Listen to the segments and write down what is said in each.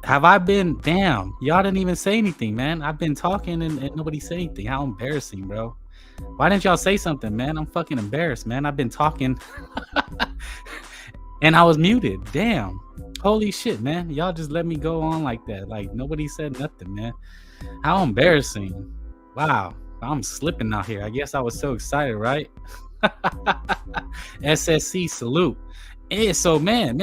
Have I been? Damn, y'all didn't even say anything, man. I've been talking and nobody said anything. How embarrassing, bro. Why didn't y'all say something, man? I'm fucking embarrassed, man. I've been talking and I was muted. Damn. Holy shit, man. Y'all just let me go on like that. Like nobody said nothing, man. How embarrassing. Wow. I'm slipping out here. I guess I was so excited, right? SSC salute. Yeah, so man,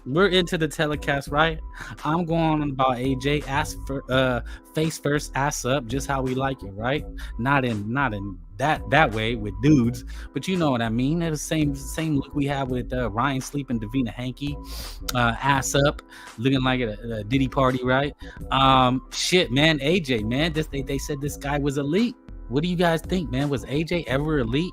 we're into the telecast, right? I'm going on about AJ ass for face first, ass up, just how we like it, right? Not in that way with dudes, but you know what I mean. It's the same look we have with Ryan Sleep and Davina Hankey, ass up, looking like a Diddy party, right? Shit, man, AJ, man, they said this guy was elite. What do you guys think, man? Was AJ ever elite?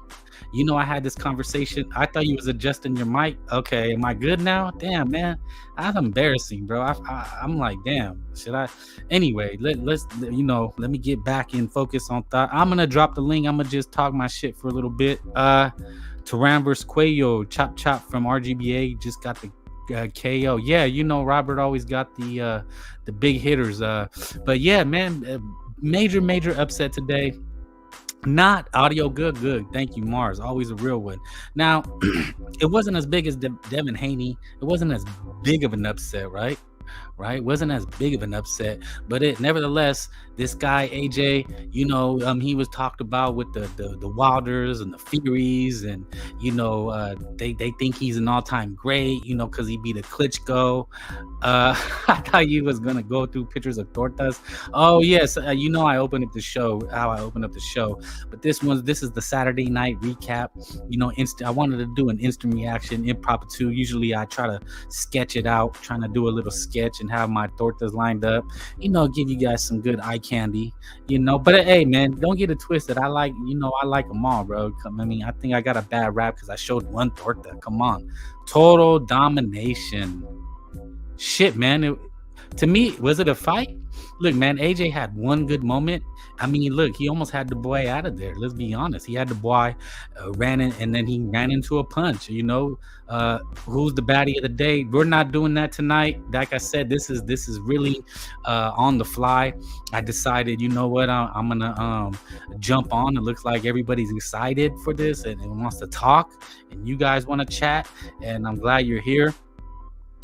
You know, I had this conversation. I thought you was adjusting your mic. Okay, am I good now? Damn, man, that's embarrassing, bro. I'm like, damn, should I? Anyway, let's let me get back and focus on thought. I'm gonna drop the link. I'm gonna just talk my shit for a little bit. Turan versus Cuello, chop from RGBA just got the KO. Yeah, you know, Robert always got the big hitters. But yeah, man, major upset today. Not audio good. Thank you, Mars. Always a real one. Now, it wasn't as big as Devin Haney. It wasn't as big of an upset, right? Wasn't as big of an upset, but it nevertheless, this guy AJ, he was talked about with the Wilders and the Furies, and they think he's an all-time great, because he beat a Klitschko. I thought you was gonna go through pictures of tortas. Oh yes, I opened up the show but this is the Saturday night recap. I wanted to do an instant reaction impromptu. Usually I try to sketch it out, trying to do a little sketch and have my tortas lined up, give you guys some good eye candy, but hey, man, don't get it twisted. I like them all, bro. I mean, I think I got a bad rap because I showed one torta. Come on, total domination. Shit, man. To me, was it a fight? Look, man, AJ had one good moment. I mean, look, he almost had Dubois out of there. Let's be honest. He had Dubois, ran in, and then he ran into a punch. Who's the baddie of the day? We're not doing that tonight. Like I said, this is really on the fly. I decided, you know what? I'm gonna jump on. It looks like everybody's excited for this and wants to talk, and you guys want to chat, and I'm glad you're here.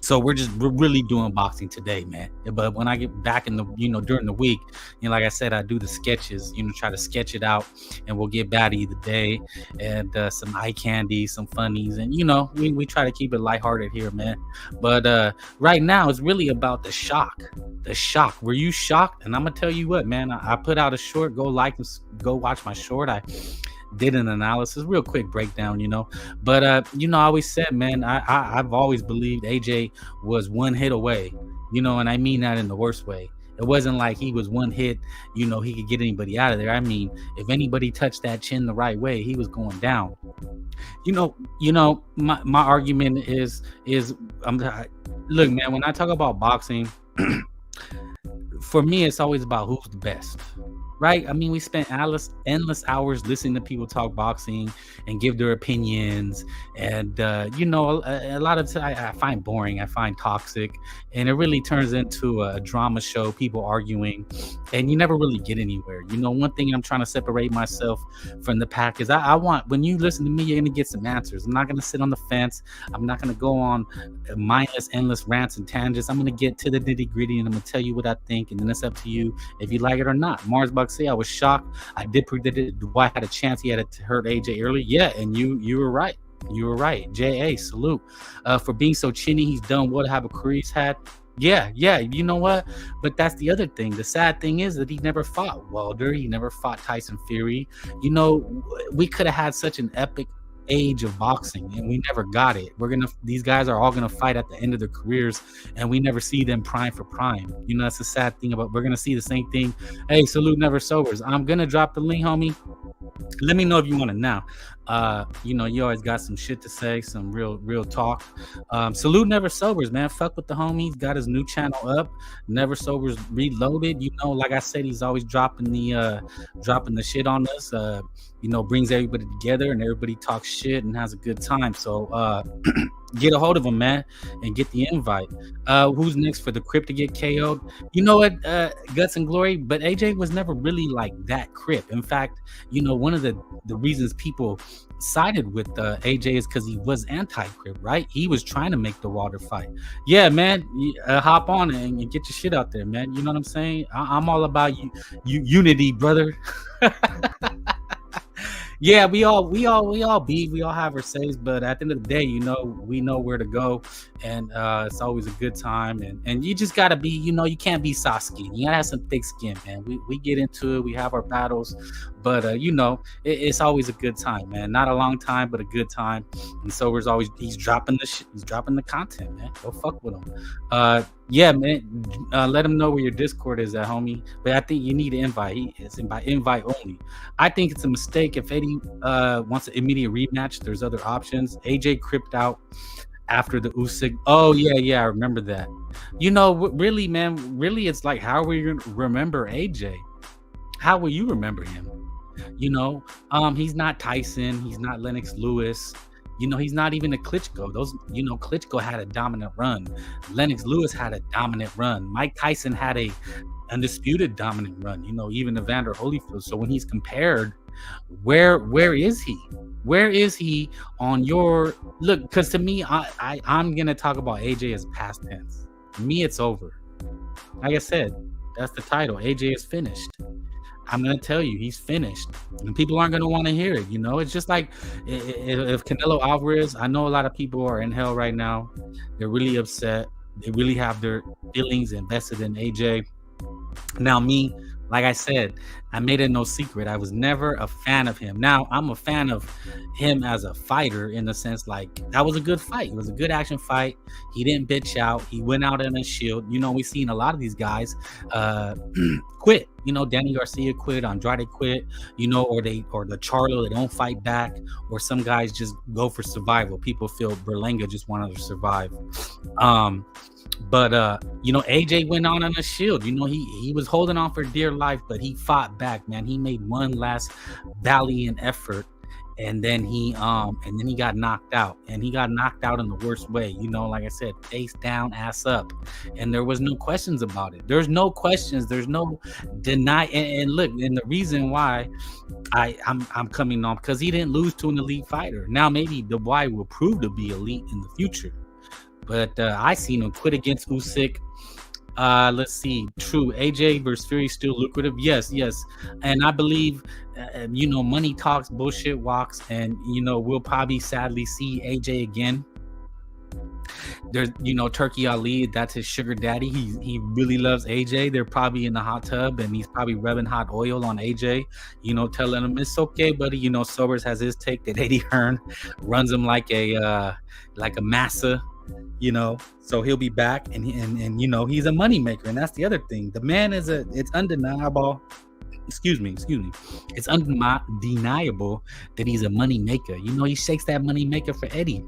So we're really doing boxing today, man. But when I get back in the during the week, like I said, I do the sketches, try to sketch it out, and we'll get baddie the day and some eye candy, some funnies, and we try to keep it lighthearted here, man. But right now it's really about the shock. The shock. Were you shocked? And I'm gonna tell you what, man. I put out a short. Go go watch my short. I did an analysis, real quick breakdown, But I always said, man, I've always believed AJ was one hit away, and I mean that in the worst way. It wasn't like he was one hit, he could get anybody out of there. I mean, if anybody touched that chin the right way, he was going down. My argument is look, man, when I talk about boxing, for me, it's always about who's the best. Right? I mean, we spent endless hours listening to people talk boxing and give their opinions. And, a lot of times I find boring. I find toxic. And it really turns into a drama show, people arguing. And you never really get anywhere. One thing I'm trying to separate myself from the pack is I want, when you listen to me, you're going to get some answers. I'm not going to sit on the fence. I'm not going to go on mindless, endless rants and tangents. I'm going to get to the nitty gritty and I'm going to tell you what I think. And then it's up to you if you like it or not. Mars Bucks say I was shocked. I did predict it. Dubois had a chance. He had to hurt AJ early. Yeah, and you were right. You were right. J.A. salute for being so chinny. He's done what type of career he's had. Yeah. You know what? But that's the other thing. The sad thing is that he never fought Wilder. He never fought Tyson Fury. We could have had such an epic age of boxing and we never got it. These guys are all gonna fight at the end of their careers and we never see them prime for prime. That's the sad thing about, we're gonna see the same thing. Hey, salute never sobers. I'm gonna drop the link, homie. Let me know if you want it now. You always got some shit to say, some real talk. Salute never sobers, man. Fuck with the homies. Got his new channel up, Never Sobers Reloaded. Like I said, he's always dropping the shit on us. Brings everybody together and everybody talks shit and has a good time. So get a hold of him, man, and get the invite. Who's next for the Crip to get KO'd? You know what, Guts and Glory, but AJ was never really like that Crip. In fact, one of the reasons people sided with AJ is because he was anti-Crip, right? He was trying to make the Wilder fight. Yeah, man, hop on and get your shit out there, man. You know what I'm saying? I'm all about unity, brother. Yeah, we all beef, we all have our says, but at the end of the day, we know where to go, and it's always a good time, and you just gotta be, you can't be soft skin. You gotta have some thick skin, man. We get into it, we have our battles, but it's always a good time, man. Not a long time, but a good time. And so he's dropping the content, man. Go fuck with him. Yeah, man. Let him know where your Discord is at, homie. But I think you need an invite. It's by invite only. I think it's a mistake if Eddie wants an immediate rematch. There's other options. AJ cripped out after the Usyk. Oh yeah, I remember that. Really, man. Really, it's like, how will you remember AJ? How will you remember him? He's not Tyson. He's not Lennox Lewis. He's not even a Klitschko. Klitschko had a dominant run. Lennox Lewis had a dominant run. Mike Tyson had a undisputed dominant run. Even Evander Holyfield. So when he's compared, where is he? Where is he on your look? Because to me, I'm gonna talk about AJ as past tense. To me, it's over. Like I said, that's the title. AJ is finished. I'm going to tell you, he's finished. And people aren't going to want to hear it. It's just like if Canelo Alvarez, I know a lot of people are in hell right now. They're really upset. They really have their feelings invested in AJ. Now, me, like I said, I made it no secret. I was never a fan of him. Now, I'm a fan of him as a fighter in the sense, like, that was a good fight. It was a good action fight. He didn't bitch out. He went out on a shield. We've seen a lot of these guys quit. Danny Garcia quit, Andrade quit, or the Charlo, they don't fight back, or some guys just go for survival. People feel Berlanga just wanted to survive. But AJ went on a shield. He was holding on for dear life, but he fought back, man. He made one last valiant effort, and then he got knocked out, and he got knocked out in the worst way. Like I said, face down, ass up, and there was no questions about it. There's no questions. There's no deny. And look, and the reason why I'm coming on, because he didn't lose to an elite fighter. Now maybe Dubois will prove to be elite in the future. But I seen him quit against Usyk. Let's see. True, AJ versus Fury still lucrative. Yes, yes, and I believe, money talks, bullshit walks, and we'll probably sadly see AJ again. There's, Turkey Ali, that's his sugar daddy. He really loves AJ. They're probably in the hot tub, and he's probably rubbing hot oil on AJ. Telling him it's okay, buddy. Sobers has his take that Eddie Hearn runs him like a massa. So he'll be back, and he's a moneymaker, and that's the other thing. The man it's undeniable. Excuse me. It's undeniable that he's a money maker. He shakes that money maker for Eddie.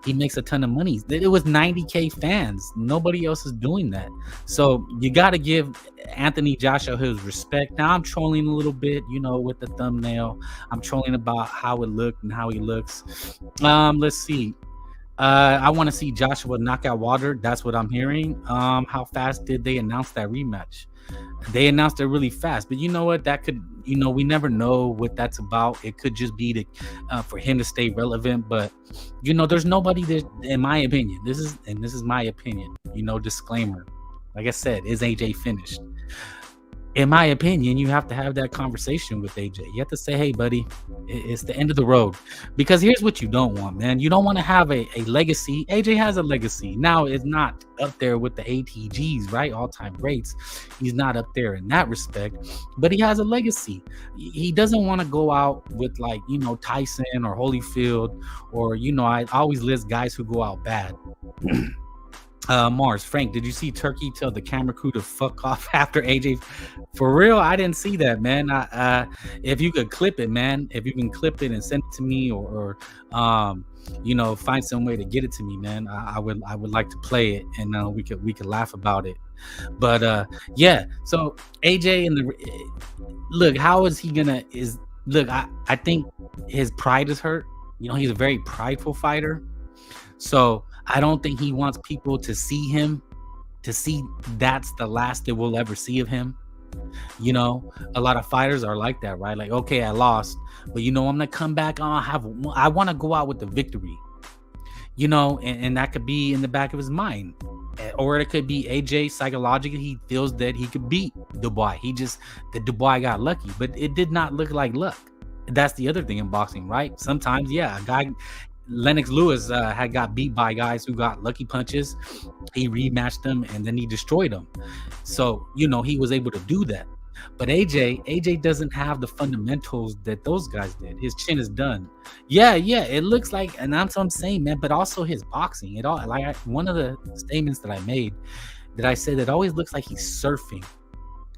He makes a ton of money. It was 90K fans. Nobody else is doing that. So you got to give Anthony Joshua his respect. Now I'm trolling a little bit, with the thumbnail. I'm trolling about how it looked and how he looks. Let's see. I want to see Joshua knock out Wilder. That's what I'm hearing. How fast did they announce that rematch? They announced it really fast, but you know what? That could, we never know what that's about. It could just be for him to stay relevant. But there's nobody that, in my opinion, this is my opinion. Disclaimer. Like I said, is AJ finished? In my opinion, you have to have that conversation with AJ. You have to say, hey, buddy, it's the end of the road. Because here's what you don't want, man. You don't want to have a legacy. AJ has a legacy. Now, it's not up there with the ATGs, right? All-time greats. He's not up there in that respect. But he has a legacy. He doesn't want to go out with, Tyson or Holyfield. Or, I always list guys who go out bad. Mars, Frank, did you see Turkey tell the camera crew to fuck off after AJ? For real, I didn't see that, man. If you could clip it, man, if you can clip it and send it to me, or find some way to get it to me, man, I would like to play it, and we could laugh about it. But yeah, so AJ look, how is he gonna I think his pride is hurt. He's a very prideful fighter, so I don't think he wants people to see him, that's the last that we'll ever see of him. A lot of fighters are like that, right? Like, okay, I lost, but I'm gonna come back. I want to go out with the victory, and that could be in the back of his mind, or it could be AJ psychologically. He feels that he could beat Dubois. Dubois got lucky, but it did not look like luck. That's the other thing in boxing, right? Sometimes, yeah, a guy. Lennox Lewis had got beat by guys who got lucky punches. He rematched them, and then he destroyed them. So, he was able to do that. But AJ doesn't have the fundamentals that those guys did. His chin is done. Yeah, it looks like, and that's what I'm saying, man. But also his boxing. It all one of the statements that I made, that I said, it always looks like he's surfing.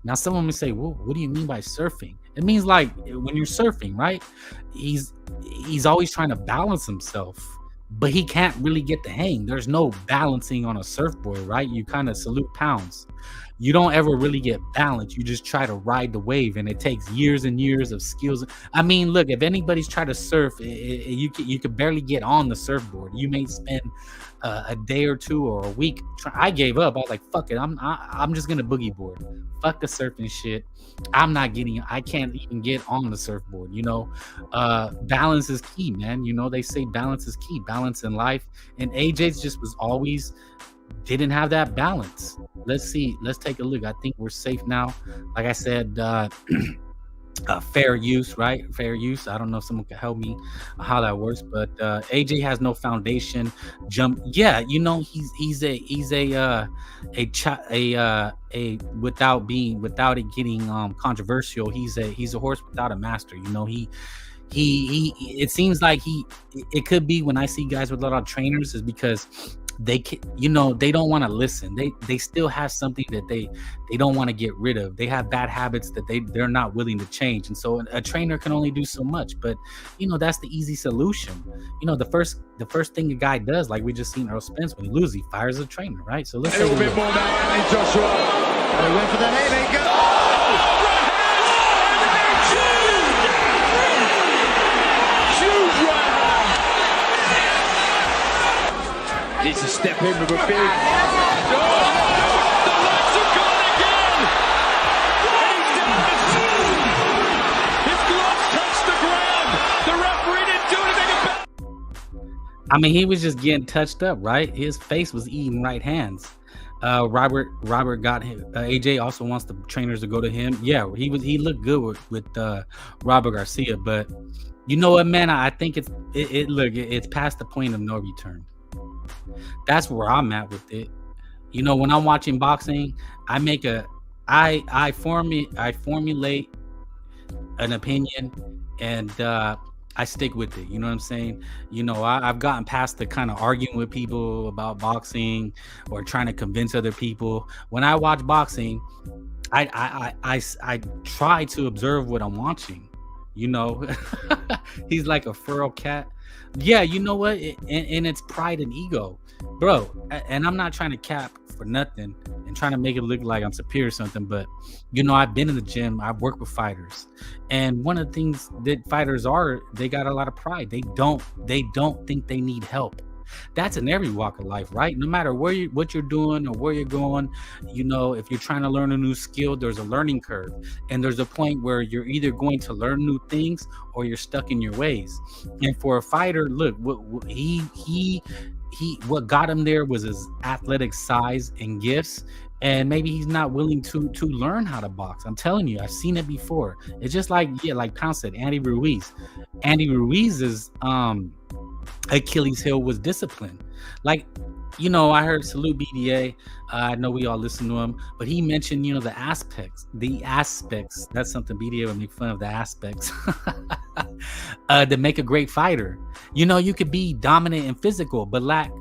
Now, someone may say, well, what do you mean by surfing? It means like when you're surfing, right? He's always trying to balance himself, but he can't really get the hang. There's no balancing on a surfboard, right? You kind of salute pounds. You don't ever really get balanced. You just try to ride the wave, and it takes years and years of skills. I mean, look, if anybody's tried to surf, you could barely get on the surfboard. You may spend a day or two or a week. I gave up. I was like, fuck it. I'm just gonna boogie board. Fuck the surfing shit. I can't even get on the surfboard. Balance is key, man. They say balance is key, balance in life. And AJ's just was always didn't have that balance. Let's see. Let's take a look. I think we're safe now. Like I said, fair use, right? Fair use. I don't know if someone can help me how that works, but AJ has no foundation. Jump. Yeah, he's without it getting controversial. He's a horse without a master. He it seems like it could be, when I see guys with a lot of trainers, is because they don't want to listen. They still have something that they don't want to get rid of. They have bad habits that they're not willing to change, and so a trainer can only do so much. But that's the easy solution. The first thing a guy does, like we just seen Earl Spence, when he loses, he fires a trainer, right? So let's a little bit more now, Joshua. They went for the haymaker. Needs to step in with a big. The legs are gone again. He's down to 2. His gloves touched the ground. The referee didn't do anything about it. I mean, he was just getting touched up, right? His face was eating right hands. Robert got him. AJ also wants the trainers to go to him. Yeah, he looked good with Robert Garcia, but you know what, man? I think it's past the point of no return. That's where I'm at with it. You know, when I'm watching boxing, I make a I formulate an opinion, and I stick with it. You know what I'm saying? You know, I've gotten past the kind of arguing with people about boxing or trying to convince other people. When I watch boxing, I try to observe what I'm watching. You know, he's like a feral cat. Yeah, you know what? And it's pride and ego, bro. And I'm not trying to cap for nothing and trying to make it look like I'm superior or something, but you know, I've been in the gym, I've worked with fighters, and one of the things that fighters are, they got a lot of pride. They don't think they need help. That's in every walk of life, right? No matter what you're doing or where you're going, you know, if you're trying to learn a new skill, there's a learning curve, and there's a point where you're either going to learn new things or you're stuck in your ways. And for a fighter, look, what got him there was his athletic size and gifts, and maybe he's not willing to learn how to box. I'm telling you, I've seen it before. It's just like, yeah, like Pound said, Andy Ruiz's Achilles heel was discipline. Like, you know, I heard Salute BDA. I know we all listen to him, but he mentioned, you know, the aspects. That's something BDA would make fun of, the aspects that make a great fighter. You know, you could be dominant and physical, but lack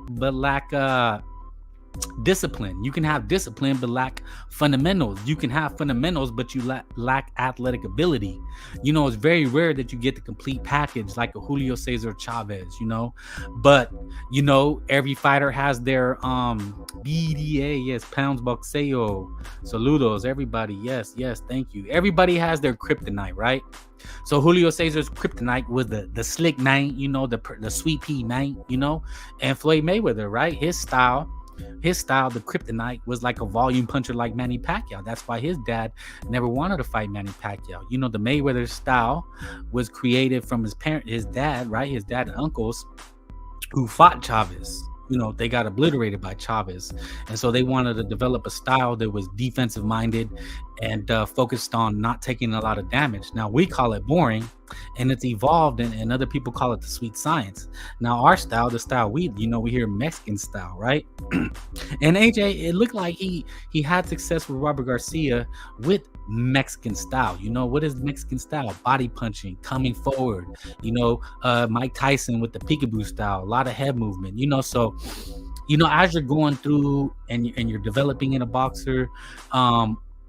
discipline. You can have discipline but lack fundamentals. You can have fundamentals but you lack athletic ability. You know, it's very rare that you get the complete package like a Julio Cesar Chavez, you know. But you know, every fighter has their BDA, yes, Pounds Boxeo, saludos everybody, yes, thank you. Everybody has their kryptonite, right? So Julio Cesar's kryptonite was the slick night, you know, the sweet pea night, you know. And Floyd Mayweather, right, his style, the kryptonite, was like a volume puncher like Manny Pacquiao. That's why his dad never wanted to fight Manny Pacquiao. You know, the Mayweather style was created from his dad, right? His dad and uncles who fought Chavez. You know, they got obliterated by Chavez. And so they wanted to develop a style that was defensive minded and focused on not taking a lot of damage. Now, we call it boring, and it's evolved, and other people call it the sweet science. Now, our style, the style we hear Mexican style, right? And AJ, it looked like he had success with Robert Garcia with Mexican style. You know, what is Mexican style? Body punching, coming forward. You know, Mike Tyson with the peekaboo style, a lot of head movement. You know, so you know, as you're going through and you're developing in a boxer,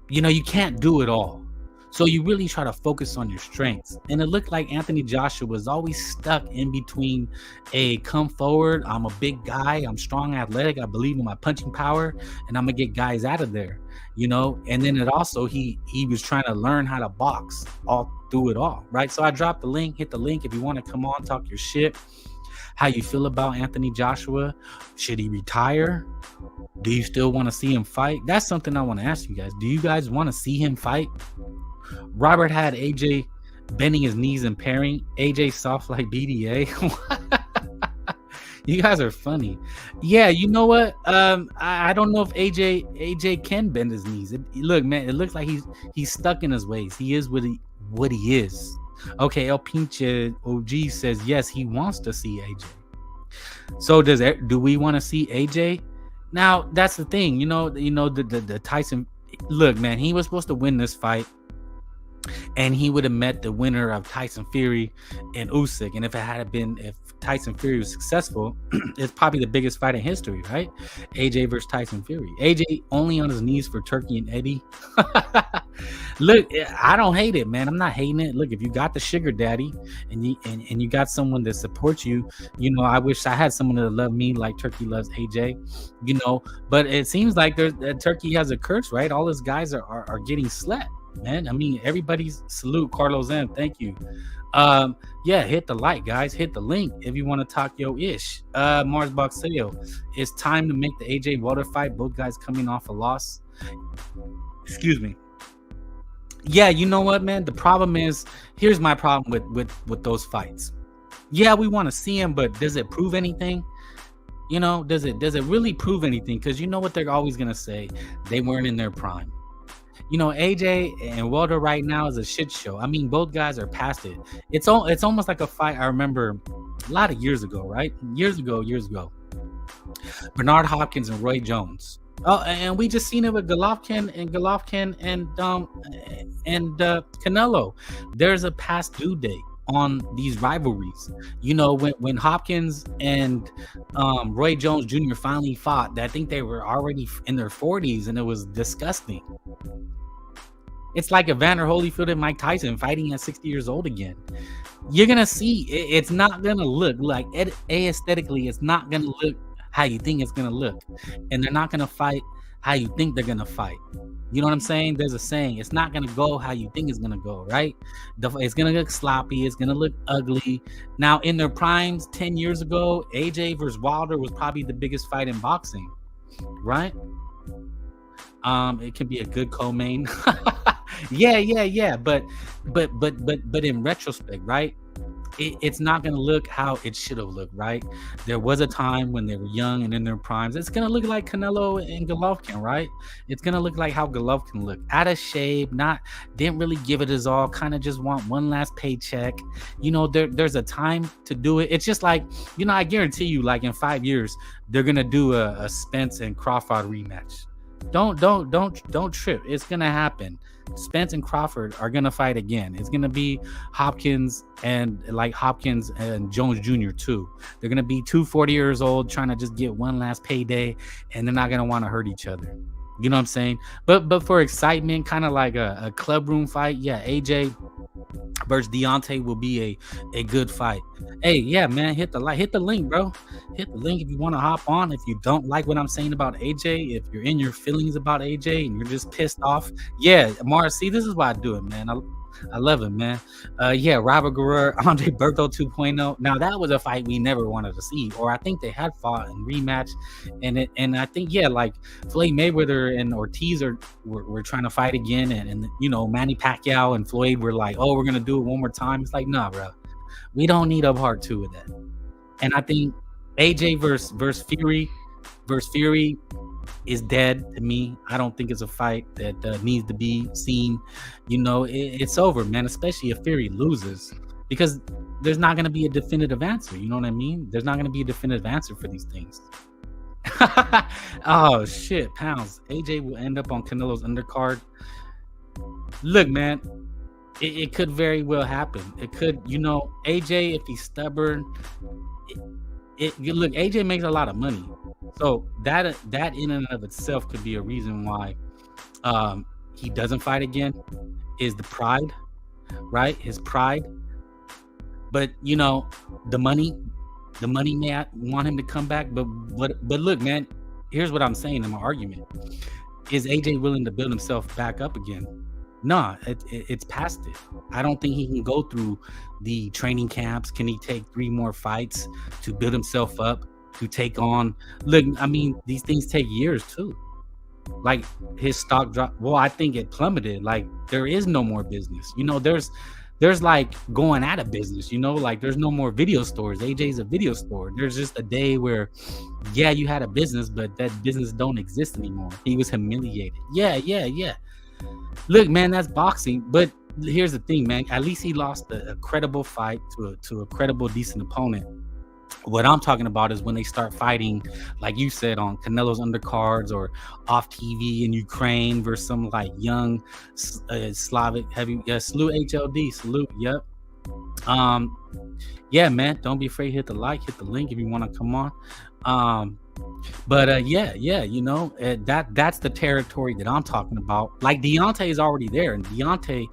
you know, you can't do it all. So you really try to focus on your strengths. And it looked like Anthony Joshua was always stuck in between a come forward, I'm a big guy, I'm strong, athletic, I believe in my punching power, and I'm gonna get guys out of there, you know. And then it also, he was trying to learn how to box all through it all, right? So I dropped the link, hit the link if you want to come on, talk your shit. How you feel about Anthony Joshua? Should he retire? Do you still want to see him fight? That's something I want to ask you guys. Do you guys want to see him fight? Robert had AJ bending his knees and pairing. AJ soft like BDA. You guys are funny. Yeah, you know what? I don't know if AJ can bend his knees. Look, man, it looks like he's stuck in his ways. He is what he is. Okay, El Pinche OG says yes, he wants to see AJ. So do we want to see AJ? Now that's the thing, you know the Tyson. Look, man, he was supposed to win this fight, and he would have met the winner of Tyson Fury and Usyk. And if Tyson Fury was successful, it's probably the biggest fight in history, right? AJ versus Tyson Fury. AJ only on his knees for Turkey and Eddie. Look, I don't hate it, man. I'm not hating it. Look, if you got the sugar daddy and you got someone that supports you, you know, I wish I had someone that loved me like Turkey loves AJ, you know. But it seems like Turkey has a curse, right? All his guys are getting slept, man. I mean, everybody's salute Carlos M. Thank you. Yeah, hit the like, guys. Hit the link if you want to talk yo ish. Mars Boxeo. It's time to make the AJ Wilder fight. Both guys coming off a loss. Excuse me. Yeah, you know what, man? The problem is, here's my problem with those fights. Yeah, we want to see him, but does it prove anything? Does it really prove anything? Because you know what they're always gonna say, they weren't in their prime. AJ and Wilder right now is a shit show. I mean, both guys are past it. It's almost like a fight I remember a lot of years ago, right? Years ago. Bernard Hopkins and Roy Jones. Oh, and we just seen it with Golovkin and Canelo. There's a past due date on these rivalries. When Hopkins and Roy Jones Jr. finally fought, I think they were already in their 40s, and it was disgusting. It's like Evander Holyfield and Mike Tyson fighting at 60 years old again. You're gonna see it's not gonna look like aesthetically. It's not gonna look how you think it's gonna look, and they're not gonna fight how you think they're gonna fight. You know what I'm saying? There's a saying, it's not gonna go how you think it's gonna go, right? It's gonna look sloppy, it's gonna look ugly. Now, in their primes 10 years ago, AJ versus Wilder was probably the biggest fight in boxing, right? It can be a good co-main. yeah, but in retrospect, right? It's not going to look how it should have looked, right? There was a time when they were young and in their primes. It's going to look like Canelo and Golovkin, right? It's going to look like how Golovkin looked. Out of shape, didn't really give it his all, kind of just want one last paycheck. There's a time to do it. It's just like, I guarantee you, like in 5 years, they're going to do a Spence and Crawford rematch. Don't trip. It's going to happen. Spence and Crawford are gonna fight again. It's gonna be Hopkins and Jones Jr. too. They're gonna be 40 years old trying to just get one last payday, and they're not gonna want to hurt each other. You know what I'm saying? But for excitement, kind of like a club room fight, yeah, AJ versus Deontay will be a good fight. Hey, yeah, man, hit the link, bro. Hit the link if you want to hop on. If you don't like what I'm saying about AJ, if you're in your feelings about AJ and you're just pissed off, yeah, Mars, see, this is why I do it, man. I love it, man. Yeah, Robert Guerrero, Andre Berto 2.0. Now that was a fight we never wanted to see, or I think they had fought in rematch, and I think like Floyd Mayweather and Ortiz were trying to fight again, and Manny Pacquiao and Floyd were like, oh, we're gonna do it one more time. It's like, nah, bro, we don't need a part 2 of that. And I think AJ versus Fury is dead to me. I don't think it's a fight that needs to be seen. It's over, man, especially if Fury loses, because there's not going to be a definitive answer. You know what I mean? There's not going to be a definitive answer for these things. Oh, shit, pounds. AJ will end up on Canelo's undercard. Look, man, it could very well happen. It could, AJ, if he's stubborn, look, AJ makes a lot of money. So that in and of itself could be a reason why he doesn't fight again, is the pride, right? His pride. But the money may want him to come back. But look, man, here's what I'm saying in my argument: is AJ willing to build himself back up again? Nah, it's past it. I don't think he can go through the training camps. Can he take 3 more fights to build himself up? To take on, look, I mean, these things take years too. Like his stock dropped. Well, I think it plummeted. Like there is no more business. There's like going out of business. Like there's no more video stores. AJ's a video store. There's just a day where, yeah, you had a business, but that business don't exist anymore. He was humiliated. Yeah. Look, man, that's boxing. But here's the thing, man. At least he lost a credible fight to a credible, decent opponent. What I'm talking about is when they start fighting, like you said, on Canelo's undercards or off TV in Ukraine versus some like young Slavic heavy. Yeah, salute HLD, salute. Yep. Yeah, man, don't be afraid. Hit the link if you want to come on. That's the territory that I'm talking about. Like Deontay is already there, and Deontay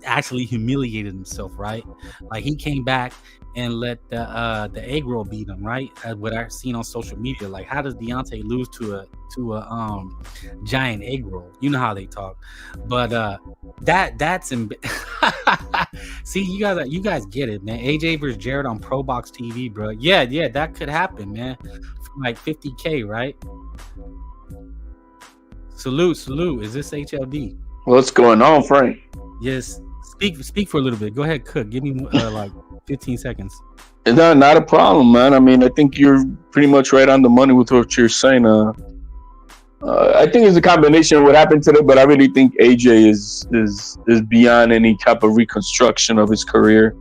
actually humiliated himself, right? Like he came back and let the egg roll beat him, right? What I've seen on social media, like how does Deontay lose to a giant egg roll? You know how they talk, but that's see, you guys get it, man. AJ versus Jared on Pro Box TV, bro. Yeah, that could happen, man. For like $50K, right? Salute. Is this HLD? What's going on, Frank? Yes. Speak for a little bit. Go ahead, Cook. Give me 15 seconds. Not a problem, man. I mean, I think you're pretty much right on the money with what you're saying. I think it's a combination of what happened today, but I really think AJ is beyond any type of reconstruction of his career.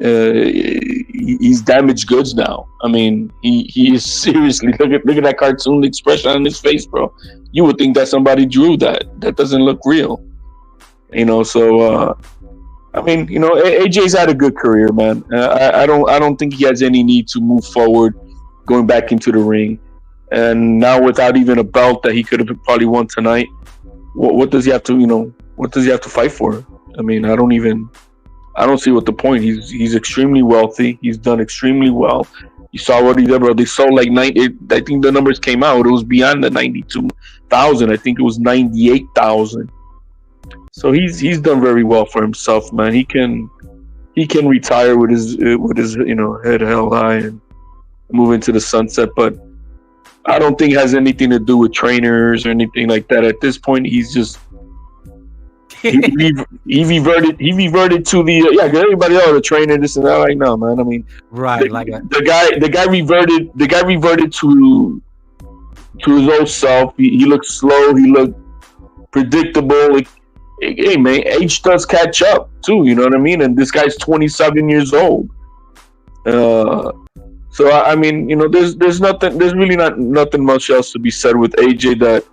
He's damaged goods now. I mean, he is seriously look at that cartoon expression on his face, bro. You would think that somebody drew that. That doesn't look real. So I mean, AJ's had a good career, man. I don't think he has any need to move forward, going back into the ring. And now, without even a belt that he could have probably won tonight, what does he have to, what does he have to fight for? I mean, I don't see what the point. He's extremely wealthy. He's done extremely well. You saw what he did, bro. They sold like I think the numbers came out. It was beyond the 92,000. I think it was 98,000. So he's done very well for himself, man. He can retire with his head held high and move into the sunset. But I don't think it has anything to do with trainers or anything like that. At this point, he's just he reverted to the everybody the trainer this and that. Like, no, man. I mean, right? The guy reverted to his old self. He looked slow. He looked predictable. Like, hey, man, age does catch up too. You know what I mean? And this guy's 27 years old. So I mean, there's really not nothing much else to be said with AJ. That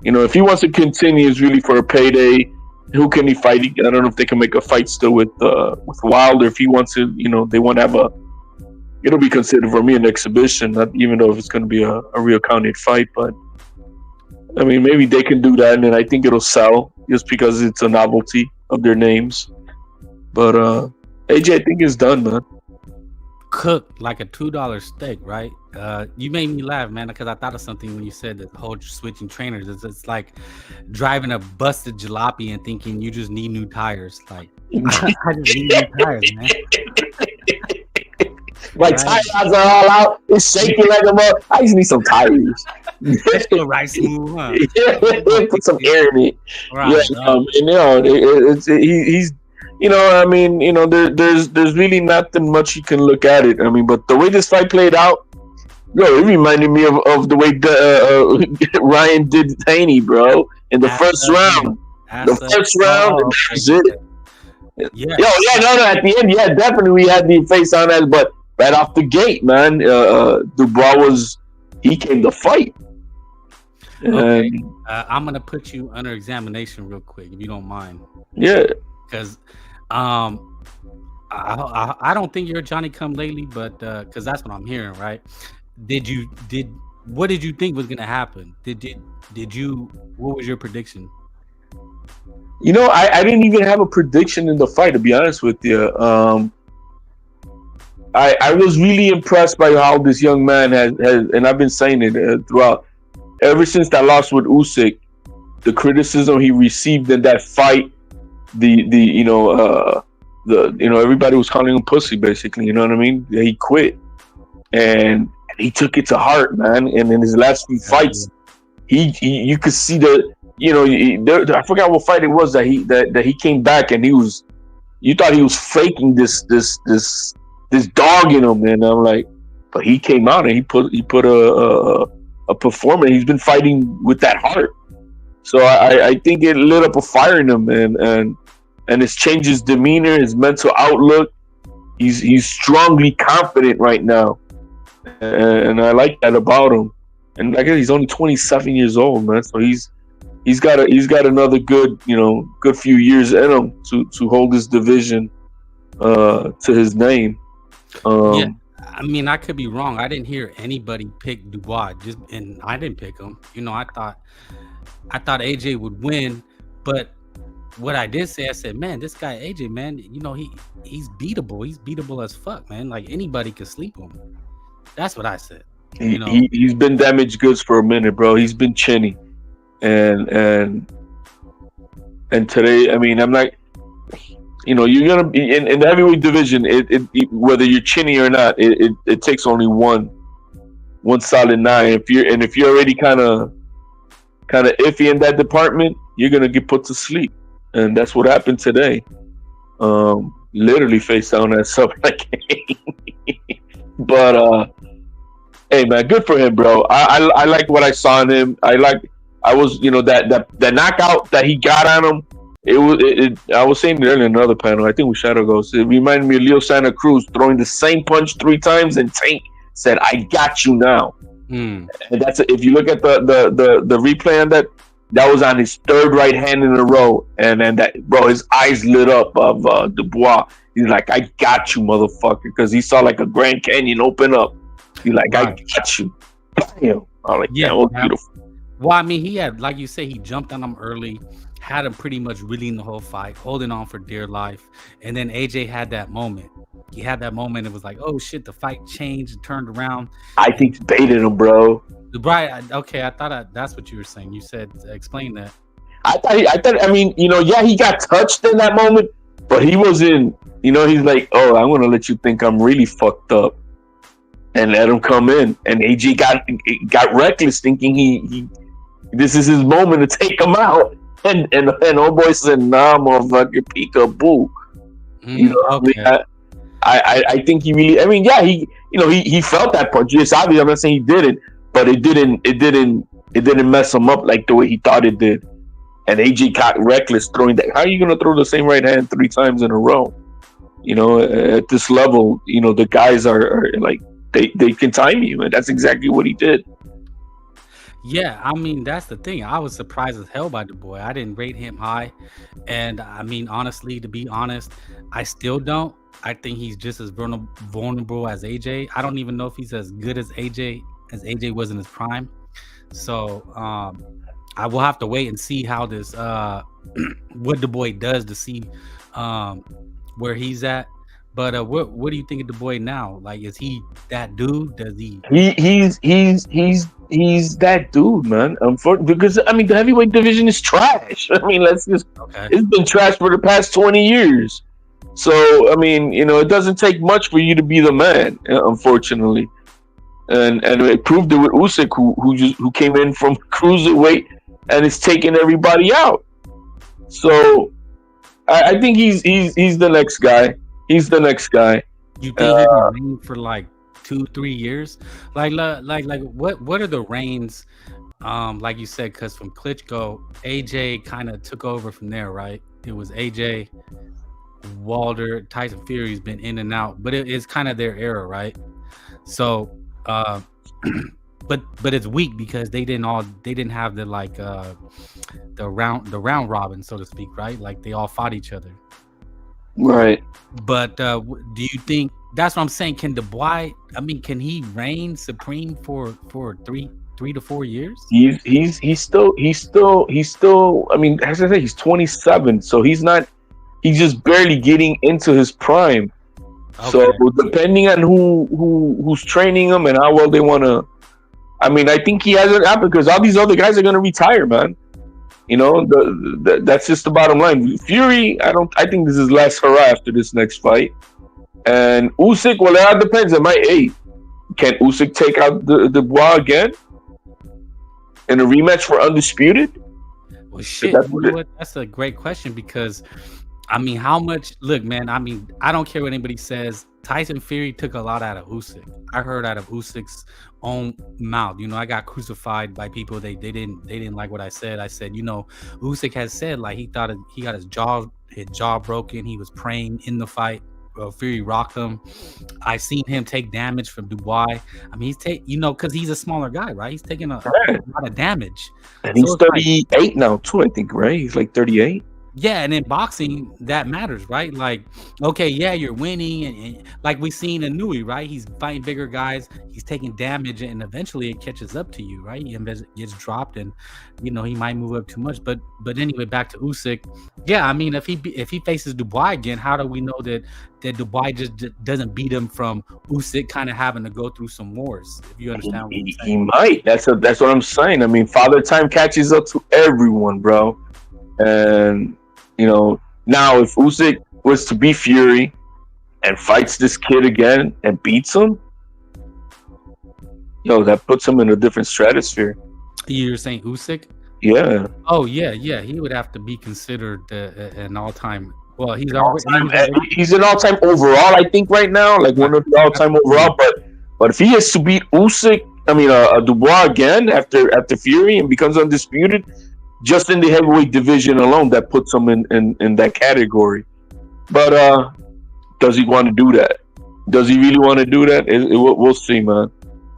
if he wants to continue, it's really for a payday. Who can he fight? I don't know if they can make a fight still with Wilder. If he wants to, they want to have it'll be considered for me an exhibition, not even though if it's going to be a real counted fight. But I mean, maybe they can do that, and I think it'll sell just because it's a novelty of their names. But AJ, I think is done, man. Cooked like a $2 steak, right? You made me laugh, man, because I thought of something when you said that the whole switching trainers. It's like driving a busted jalopy and thinking you just need new tires. Like, I just need new tires, man. My tire rods are all out. It's shaking like a mug. I just need some tires. Let's go right smooth, huh? Put some air in it. Right. He's. I mean, there's really nothing much you can look at it. I mean, but the way this fight played out, it reminded me of the way Ryan did Haney, bro, in the first round. That's it. Yeah. No. At the end, definitely we had the face on that, but right off the gate, man, Dubois he came to fight. Okay. I'm gonna put you under examination real quick, if you don't mind. Yeah. Because I don't think you're a Johnny Come Lately, but because that's what I'm hearing, right? What did you think was gonna happen? What was your prediction? I didn't even have a prediction in the fight, to be honest with you. I was really impressed by how this young man has and I've been saying it throughout, ever since that loss with Usyk, the criticism he received in that fight. Everybody was calling him pussy, basically. You know what I mean? He quit, and he took it to heart, man. And in his last few fights, you could see I forgot what fight it was that he came back and you thought he was faking this dog in him, and I'm like, but he came out and he put a performance. He's been fighting with that heart. So I think it lit up a fire in him, and it's changed his demeanor, his mental outlook. He's strongly confident right now, and I like that about him. And I guess he's only 27 years old, man. So he's got another good few years in him to hold this division to his name. Yeah. I mean, I could be wrong. I didn't hear anybody pick Dubois, and I didn't pick him. I thought AJ would win, but what I did say, I said, man, this guy AJ, man, he's beatable. He's beatable as fuck, man. Like, anybody could sleep him. That's what I said. He's been damaged goods for a minute, bro. He's been chinny, and today, I mean, I'm like, you're gonna be in the heavyweight division. It whether you're chinny or not, it takes only one solid 9. If you're already kind of iffy in that department, you're gonna get put to sleep, and that's what happened today. literally face down that sub like. But hey man, good for him, bro. I like what I saw in him. I was that knockout that he got on him. I was saying it earlier in another panel. I think with Shadow Ghost. It reminded me of Leo Santa Cruz throwing the same punch 3 times, and Tank said, "I got you now." And that's if you look at the replay on that was on his 3rd right hand in a row, and then his eyes lit up of Dubois. He's like, "I got you, motherfucker," because he saw like a Grand Canyon open up. He's like, "I got you." Damn. I'm like, yeah, that was beautiful. Well, I mean, he had, like you say, he jumped on him early, had him pretty much reading the whole fight, holding on for dear life, and then AJ had that moment. He had that moment. It was like, oh shit, the fight changed, turned around. I think he baited him, bro. Okay, I thought that's what you were saying. You said, explain that. I thought. I mean, he got touched in that moment, but he wasn't. He's like, oh, I'm gonna let you think I'm really fucked up, and let him come in. And AJ got reckless, thinking he this is his moment to take him out. And old boy said, "Nah, motherfucker, peekaboo." Okay. I think he really. I mean, yeah, he felt that punch. Yes, obviously, I'm not saying he didn't, but it didn't mess him up like the way he thought it did. And AJ got reckless throwing that. How are you gonna throw the same right hand 3 times in a row? At this level, the guys are like they can time you, and that's exactly what he did. Yeah, I mean, that's the thing. I was surprised as hell by Dubois. I didn't rate him high. And I mean, honestly, to be honest, I still don't. I think he's just as vulnerable as AJ. I don't even know if he's as good as AJ was in his prime. So I will have to wait and see how this what Dubois does to see where he's at. But what do you think of Dubois now? Like, is he that dude? Does he? He's that dude, man. Because I mean, the heavyweight division is trash. I mean, it's been trash for the past 20 years. So I mean, it doesn't take much for you to be the man, unfortunately. And it proved it with Usyk, who came in from cruiserweight and is taking everybody out. So I think he's the next guy. He's the next guy. You think he can reign for like 2-3 years? Like what are the reigns? Like you said, because from Klitschko, AJ kind of took over from there, right? It was AJ, Wilder, Tyson Fury's been in and out, but it's kind of their era, right? So, but it's weak because they didn't have the like the round robin, so to speak, right? Like they all fought each other. Right. But do you think that's what I'm saying? Can Dubois? I mean, can he reign supreme for 3 to 4 years? He's still. I mean, as I say, he's 27, so he's just barely getting into his prime. Okay. So depending on who's training him and how well they want to, I mean, I think he has it out because all these other guys are going to retire, man. That's just the bottom line. Fury, I think this is last hurrah after this next fight. And Usyk, well, that depends. Can Usyk take out the Dubois again in a rematch for undisputed? Well, shit. That's a great question because, I mean, how much? Look, man. I mean, I don't care what anybody says. Tyson Fury took a lot out of Usyk. I heard out of Usyk's own mouth. I got crucified by people. They didn't like what I said. I said, Usyk has said like he thought he got his jaw broken. He was praying in the fight. Fury rocked him. I seen him take damage from Dubois. I mean, because he's a smaller guy, right? He's taking a lot of damage. And he's 38 now too, I think, right? He's like 38. Yeah, and in boxing, that matters, right? Like, okay, yeah, you're winning, and like we seen in Nui, right? He's fighting bigger guys, he's taking damage, and eventually it catches up to you, right? He gets dropped, and he might move up too much. But anyway, back to Usyk. Yeah, I mean, if he faces Dubois again, how do we know that Dubois just doesn't beat him from Usyk kind of having to go through some wars? If you understand what I'm saying, he might. That's what I'm saying. I mean, father time catches up to everyone, bro, and. Now if Usyk was to beat Fury and fights this kid again and beats him, that puts him in a different stratosphere. You're saying Usyk? Yeah. Oh yeah. He would have to be considered an all-time Well, he's An already. he's an all-time overall, I think, right now, like one of the all-time overall. But if he has to beat Dubois again after Fury and becomes undisputed, just in the heavyweight division alone, that puts him in that category. But does he want to do that? Does he really want to do that? We'll see, man.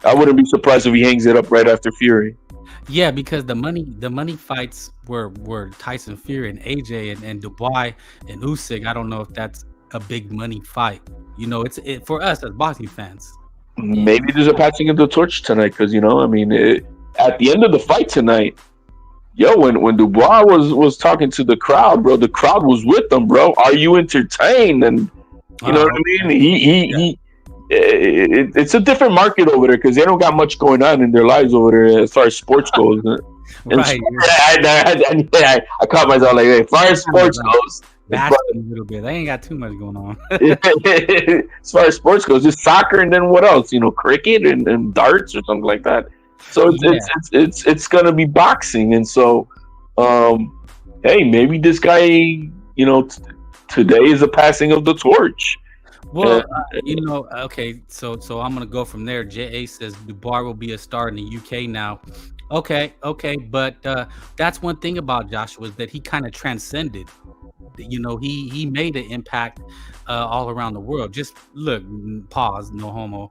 I wouldn't be surprised if he hangs it up right after Fury. Yeah, because the money fights were Tyson Fury and AJ and Dubois and Usyk. I don't know if that's a big money fight. You know, it's for us as boxing fans. Maybe there's a passing of the torch tonight because at the end of the fight tonight, when Dubois was talking to the crowd, bro, the crowd was with them, bro. Are you entertained? And you know what I mean? It's a different market over there because they don't got much going on in their lives over there as far as sports goes. Right. I caught myself like, hey, as far as sports goes, a little bit. They ain't got too much going on. As far as sports goes, it's soccer and then what else? Cricket and darts or something like that. So it's gonna be boxing, and so hey, maybe this guy, today is a passing of the torch. Well, okay, so I'm gonna go from there. J.A. says Dubois will be a star in the UK now. Okay, but that's one thing about Joshua is that he kind of transcended. He made an impact all around the world. Just look, pause, no homo,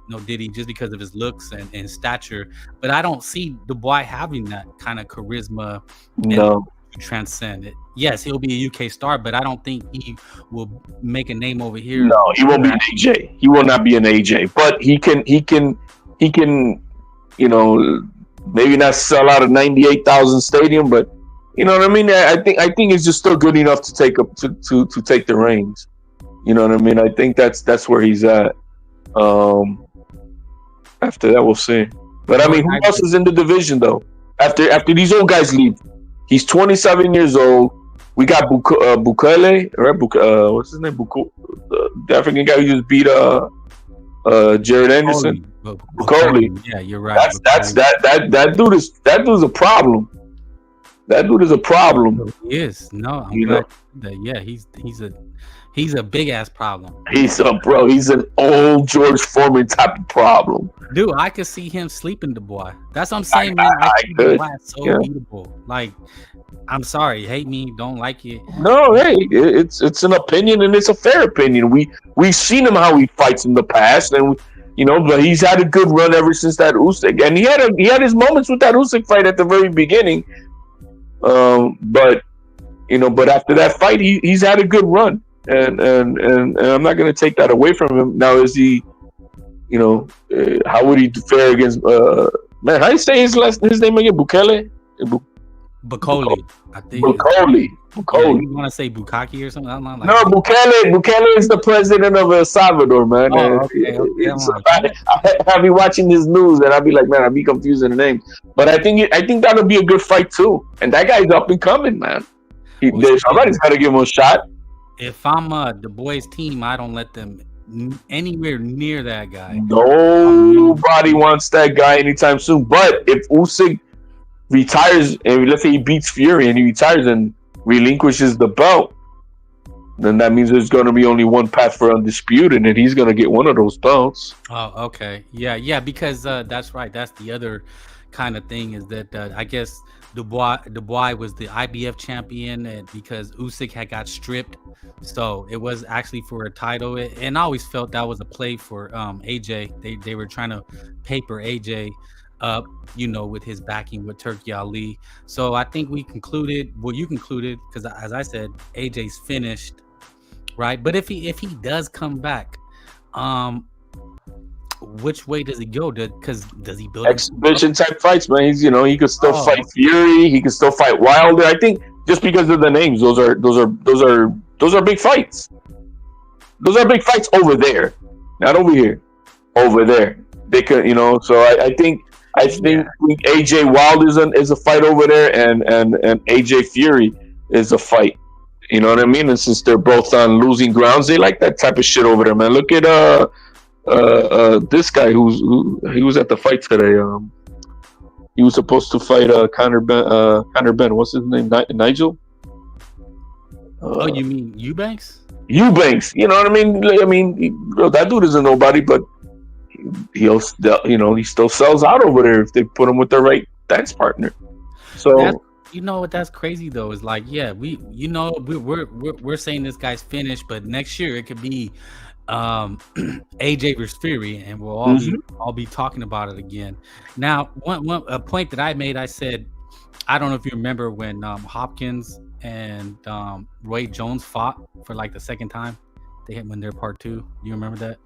no diddy, just because of his looks and stature. But I don't see Dubois having that kind of charisma. No. Transcend it. Yes, he'll be a UK star, but I don't think he will make a name over here. No, he won't be an AJ. He will not be an AJ, but he can, maybe not sell out a 98,000 stadium, but you know what I mean. I think he's just still good enough to take up to take the reins. You know what I mean. I think that's where he's at. After that, we'll see. But I mean, who else is in the division though? After these old guys leave. He's 27 years old. We got Bukele, right? What's his name? The African guy who just beat Jared Anderson. Bukele. Yeah, you're right. That dude's a problem. That dude is a problem. He is. No, I'm glad that. Yeah, he's a big ass problem. He's an old George Foreman type of problem. Dude, I could see him sleeping Dubois. That's what I'm saying, man. I think Dubois is so beatable. Like, I'm sorry, hate me, don't like it. No, hey, it's an opinion and it's a fair opinion. We've seen him how he fights in the past, and but he's had a good run ever since that Usyk, and he had his moments with that Usyk fight at the very beginning. But after that fight, he's had a good run, and I'm not going to take that away from him. Now, is he? How would he fare against? Man, how do you say his name again? Bukele. Bukele. I think Bukele. You want to say Bukaki or something? I don't know, no, Bukele is the president of El Salvador, man. Okay. I'll be watching this news and I'll be like, man, I'll be confusing the names. But I think that'll be a good fight too. And that guy's up and coming, man. Somebody's got to give him a shot. If I'm Dubois' team, I don't let them anywhere near that guy. Nobody wants that guy anytime soon. But if Usyk retires, and let's say he beats Fury and he retires and relinquishes the belt, then that means there's going to be only one path for undisputed, and he's going to get one of those belts. Oh, okay. Yeah, because that's right. That's the other kind of thing is that I guess Dubois was the IBF champion, and because Usyk had got stripped, so it was actually for a title. And I always felt that was a play for AJ. They were trying to paper AJ up, with his backing with Turki Ali. So I think you concluded, because as I said, AJ's finished, right? But if he does come back, which way does he go? Because does he build exhibition type fights, man? He's he could still fight Fury. He could still fight Wilder. I think just because of the names, those are big fights. Those are big fights over there, not over here. Over there, they could, So I think AJ Wilder is a fight over there, and AJ Fury is a fight. You know what I mean? And since they're both on losing grounds, they like that type of shit over there, man. Look at this guy he was at the fight today. He was supposed to fight Conor Ben. What's his name? Nigel. Oh, you mean Eubanks? Eubanks, you know what I mean? Bro, that dude isn't nobody, but he still sells out over there if they put him with the right dance partner. So you know what? That's crazy though. Is like, yeah, we're saying this guy's finished, but next year it could be AJ versus Fury, and we'll all be talking about it again. Now, a point that I made, I said, I don't know if you remember when Hopkins and Roy Jones fought for like the second time. They had when they're part 2. Do you remember that?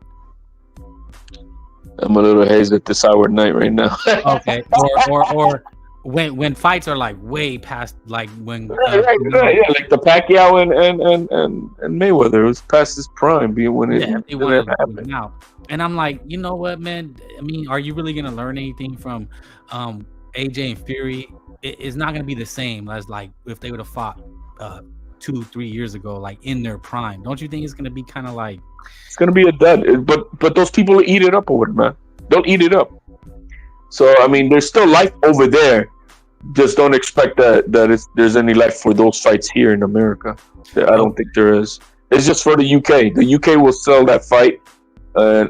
I'm a little hazy at this hour at night right now. Okay, or when fights are like way past, like when right, like the Pacquiao and Mayweather, it was past his prime, being when it happened. Out. And I'm like, you know what, man? I mean, are you really gonna learn anything from AJ and Fury? It's not gonna be the same as like if they would have fought 2-3 years ago, like in their prime. Don't you think it's gonna be kind of like? It's gonna be a dud, but those people eat it up over it, man. They'll eat it up. So I mean, there's still life over there. Just don't expect that there's any life for those fights here in America. I don't think there is. It's just for the UK. The UK will sell that fight, and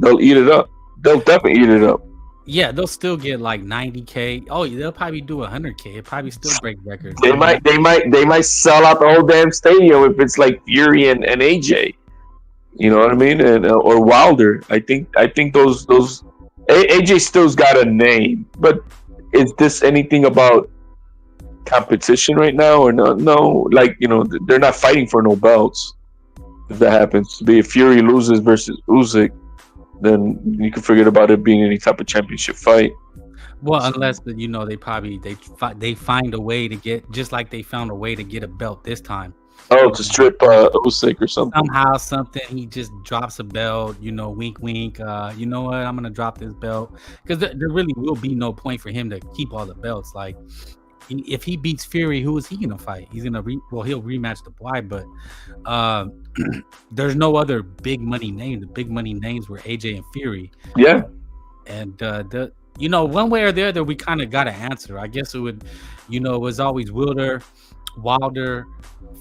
they'll eat it up. They'll definitely eat it up. Yeah, they'll still get like 90K. Oh, they'll probably do 100K. It'll probably still break records. They might sell out the whole damn stadium if it's like Fury and AJ. You know what I mean? And or Wilder. I think those AJ still's got a name, but is this anything about competition right now or no? No, like, you know, they're not fighting for no belts. If that happens to be, if Fury loses versus Usyk, then you can forget about it being any type of championship fight. Well, unless you know they find a way to get, just like they found a way to get a belt this time. Oh, to strip Usyk or something. Somehow, he just drops a belt. You know, wink, wink. You know what? I'm gonna drop this belt because there really will be no point for him to keep all the belts. Like, if he beats Fury, who is he gonna fight? He's gonna he'll rematch Dubois, but there's no other big money name. The big money names were AJ and Fury. Yeah, and you know, one way or the other, we kind of got to answer. I guess it would, you know, it was always Wilder,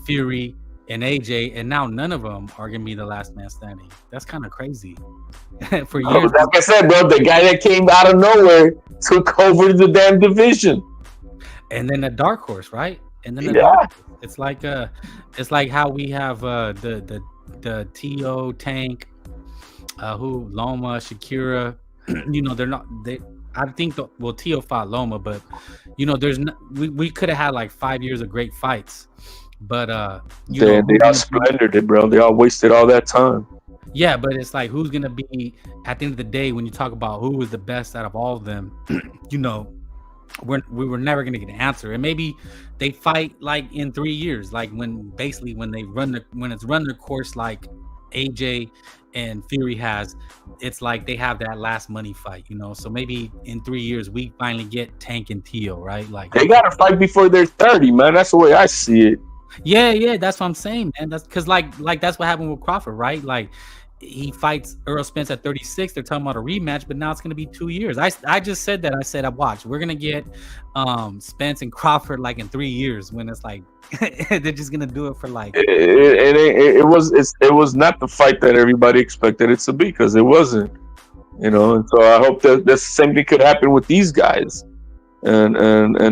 Fury, and AJ, and now none of them are gonna be the last man standing. That's kind of crazy. For years, like I said, bro, the guy that came out of nowhere took over the damn division. And then the dark horse, right? And then dark horse. It's like how we have the T.O. Tank, who Loma, Shakira. You know, I think T.O. fought Loma, but you know, we could have had like 5 years of great fights, but they all splendored it, bro. They all wasted all that time. Yeah, but it's like, who's gonna be at the end of the day when you talk about who was the best out of all of them? You know, we were never gonna get an answer, and maybe they fight like in 3 years, like when it's run their course, like AJ and Fury has. It's like they have that last money fight, you know. So maybe in 3 years we finally get Tank and Tio, right? Like they gotta fight before they're 30, man. That's the way I see it. Yeah, that's what I'm saying, man. That's because like that's what happened with Crawford, right? Like he fights Earl Spence at 36. They're talking about a rematch, but now it's going to be 2 years. I just said that. I said, I watched. We're going to get Spence and Crawford like in 3 years, when it's like they're just going to do it for like. It was not the fight that everybody expected it to be, because it wasn't, you know. And so I hope that the same thing could happen with these guys. And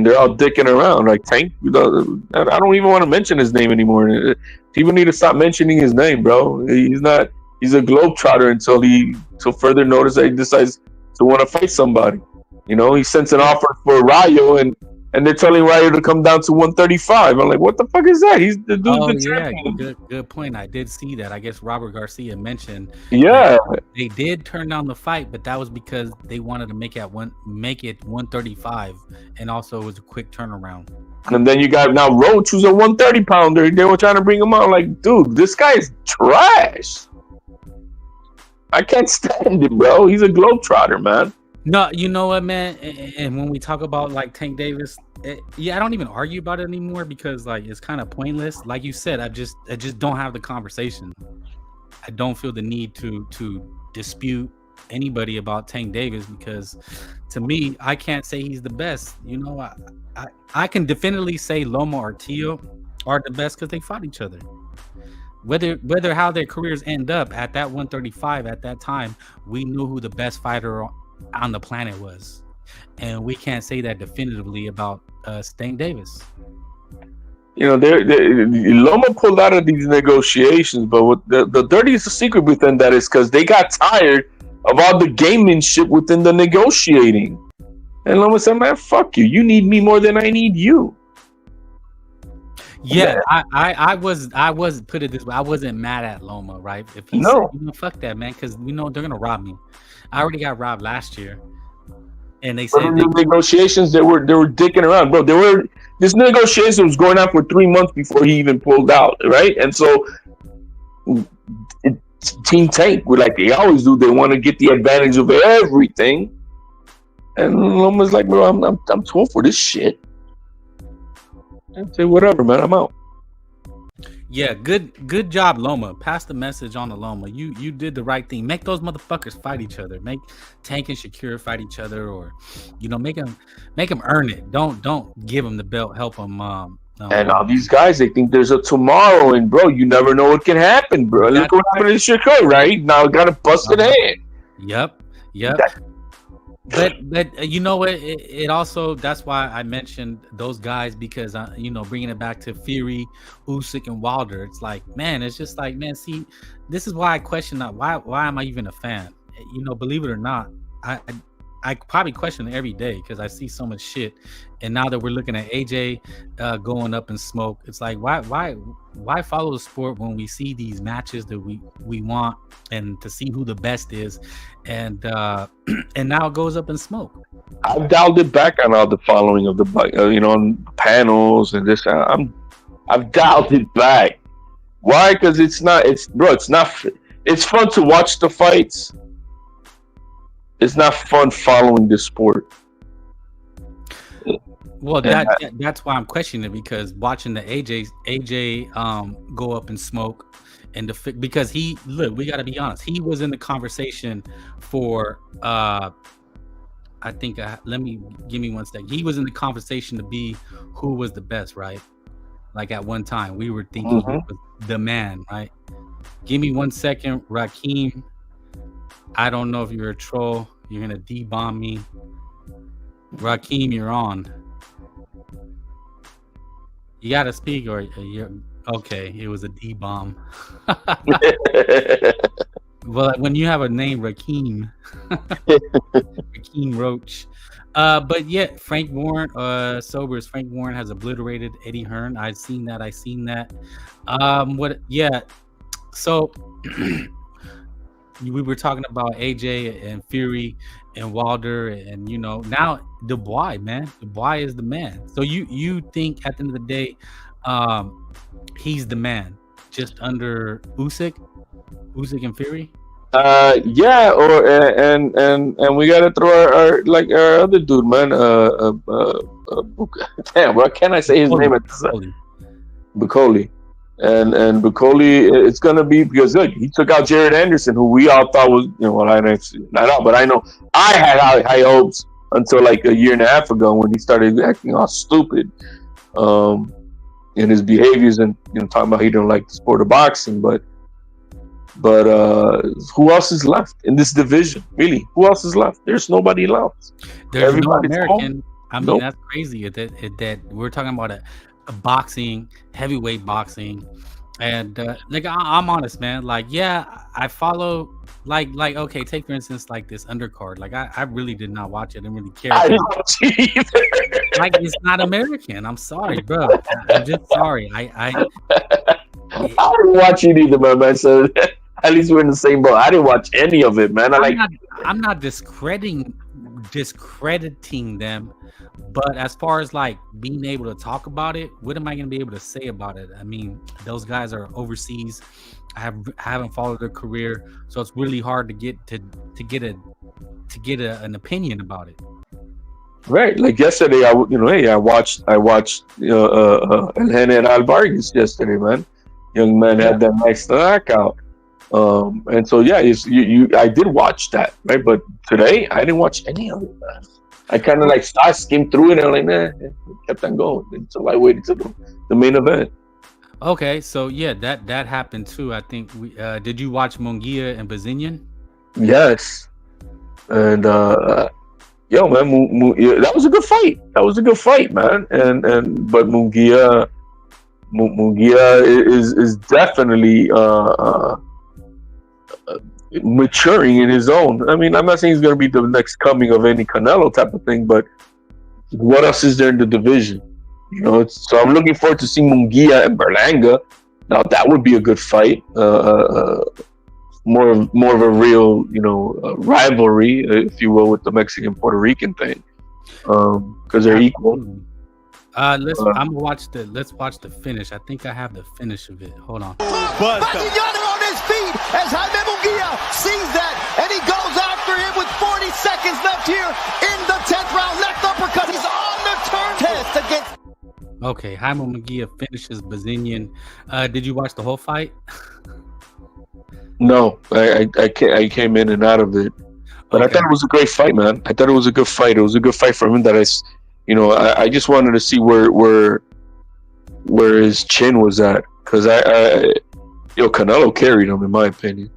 they're all dicking around like Tank. You know, I don't even want to mention his name anymore. People need to stop mentioning his name, bro. He's a globetrotter until further notice that he decides to want to fight somebody. You know, he sends an offer for Rayo, and they're telling Rayo to come down to 135. I'm like, what the fuck is that? He's the dude. Oh yeah, good point. I did see that. I guess Robert Garcia mentioned. Yeah, they did turn down the fight, but that was because they wanted to make it 135, and also it was a quick turnaround. And then you got now Roach, who's a 130 pounder. They were trying to bring him out. Like, dude, this guy is trash. I can't stand him, bro. He's a globetrotter, man. No, you know what, man? And when we talk about like Tank Davis, I don't even argue about it anymore, because like it's kind of pointless. Like you said, I just don't have the conversation. I don't feel the need to dispute anybody about Tank Davis, because to me, I can't say he's the best. You know, I can definitively say Loma or Tio are the best because they fought each other. Whether how their careers end up at that 135 at that time, we knew who the best fighter on the planet was, and we can't say that definitively about Stain Davis. You know, Loma pulled out of these negotiations, but what the dirtiest secret within that is because they got tired of all the gamemanship within the negotiating. And Loma said, "Man, fuck you. You need me more than I need you." Yeah, I was put it this way. I wasn't mad at Loma, right? If he said, fuck that, man, because we know they're gonna rob me. I already got robbed last year, and they said the negotiations they were dicking around, bro. This negotiation was going on for 3 months before he even pulled out, right? And so Team Tank, like they always do, they want to get the advantage of everything. And Loma's like, bro, I'm too old for this shit. And say, whatever, man, I'm out. Yeah, good job, Loma. Pass the message on to Loma. You did the right thing. Make those motherfuckers fight each other. Make Tank and Shakur fight each other, or make them earn it. Don't give them the belt. Help them. And all these guys, they think there's a tomorrow, and bro, you never know what can happen, bro. Look what happened to Shakur, right? Now got a busted hand. Yep. But you know what? It also, that's why I mentioned those guys, because bringing it back to Fury, Usyk, and Wilder, it's like, man, it's just like, man, see, this is why I question that. Why am I even a fan? Believe it or not, I probably question it every day because I see so much shit. And now that we're looking at AJ going up in smoke, it's like, why follow the sport when we see these matches that we want and to see who the best is, and now it goes up in smoke. I've dialed it back on all the following of the on panels and this. I've dialed it back. Why? Because it's not. It's fun to watch the fights. It's not fun following the sport. Well, that's why I'm questioning it, because watching the AJ go up in smoke, and because we got to be honest, he was in the conversation for I think give me 1 second. He was in the conversation to be who was the best, right? Like at one time we were thinking he was the man, right? Give me 1 second, Raheem. I don't know if you're a troll. You're gonna D-bomb me. Raheem, you're on. You gotta speak, or you're okay. It was a D-bomb. Well, when you have a name, Raheem, Raheem Roach. But yeah, Frank Warren, Sobers. Frank Warren has obliterated Eddie Hearn. I've seen that. So we were talking about AJ and Fury and Wilder, and now Dubois, man. Dubois is the man. So you think at the end of the day, he's the man, just under Usyk and Fury? Yeah, and we gotta throw our other dude, man. Damn, what can I say his name? Bukoli. And Bukoli, it's gonna be because look, he took out Jared Anderson, who we all thought was, I know I had high hopes until like a year and a half ago when he started acting all stupid, in his behaviors, and talking about he didn't like the sport of boxing, but who else is left in this division? Really, who else is left? There's nobody left. There's no American. I mean, that's crazy that we're talking about a boxing, heavyweight boxing, and I'm honest, man. Like, yeah, I follow. Like, okay, take for instance, like this undercard. Like, I really did not watch it. I didn't really care. I didn't watch it either. Like, it's not American. I'm sorry, bro. I'm just sorry. I didn't watch it either, man. So at least we're in the same boat. I didn't watch any of it, man. I'm not discrediting them, but as far as like being able to talk about it, what am I going to be able to say about it? I mean, those guys are overseas. I haven't followed their career, so it's really hard to get an opinion about it. Right, like yesterday, I watched Elena Alvarez yesterday, man. Young man had that nice knockout. And so yeah, I did watch that, right? But today I didn't watch any of it, man. I kind of skimmed through it and I'm like, kept on going until I waited to the main event. Okay, so yeah, that happened too. I think we did you watch Mungia and Bazinian? Yes, and yo, man, yeah, that was a good fight. That was a good fight, man. And but Mungia is definitely maturing in his own. I mean, I'm not saying he's going to be the next coming of any Canelo type of thing, but what else is there in the division? You know, so I'm looking forward to seeing Mungia and Berlanga. Now that would be a good fight. More of a real, rivalry, if you will, with the Mexican Puerto Rican thing, because they're equal. Let's watch the finish. I think I have the finish of it. Hold on. But on his feet as Jaime Mungia sees that, and he goes after him with 40 seconds left here in the 10th round. Left uppercut. He's on the turn test against. Okay, Jaime Mungia finishes Bazinian. Did you watch the whole fight? No, I came in and out of it, but okay. I thought it was a great fight, man. I thought it was a good fight. It was a good fight for him. That I just wanted to see where his chin was at, because Canelo carried him, in my opinion.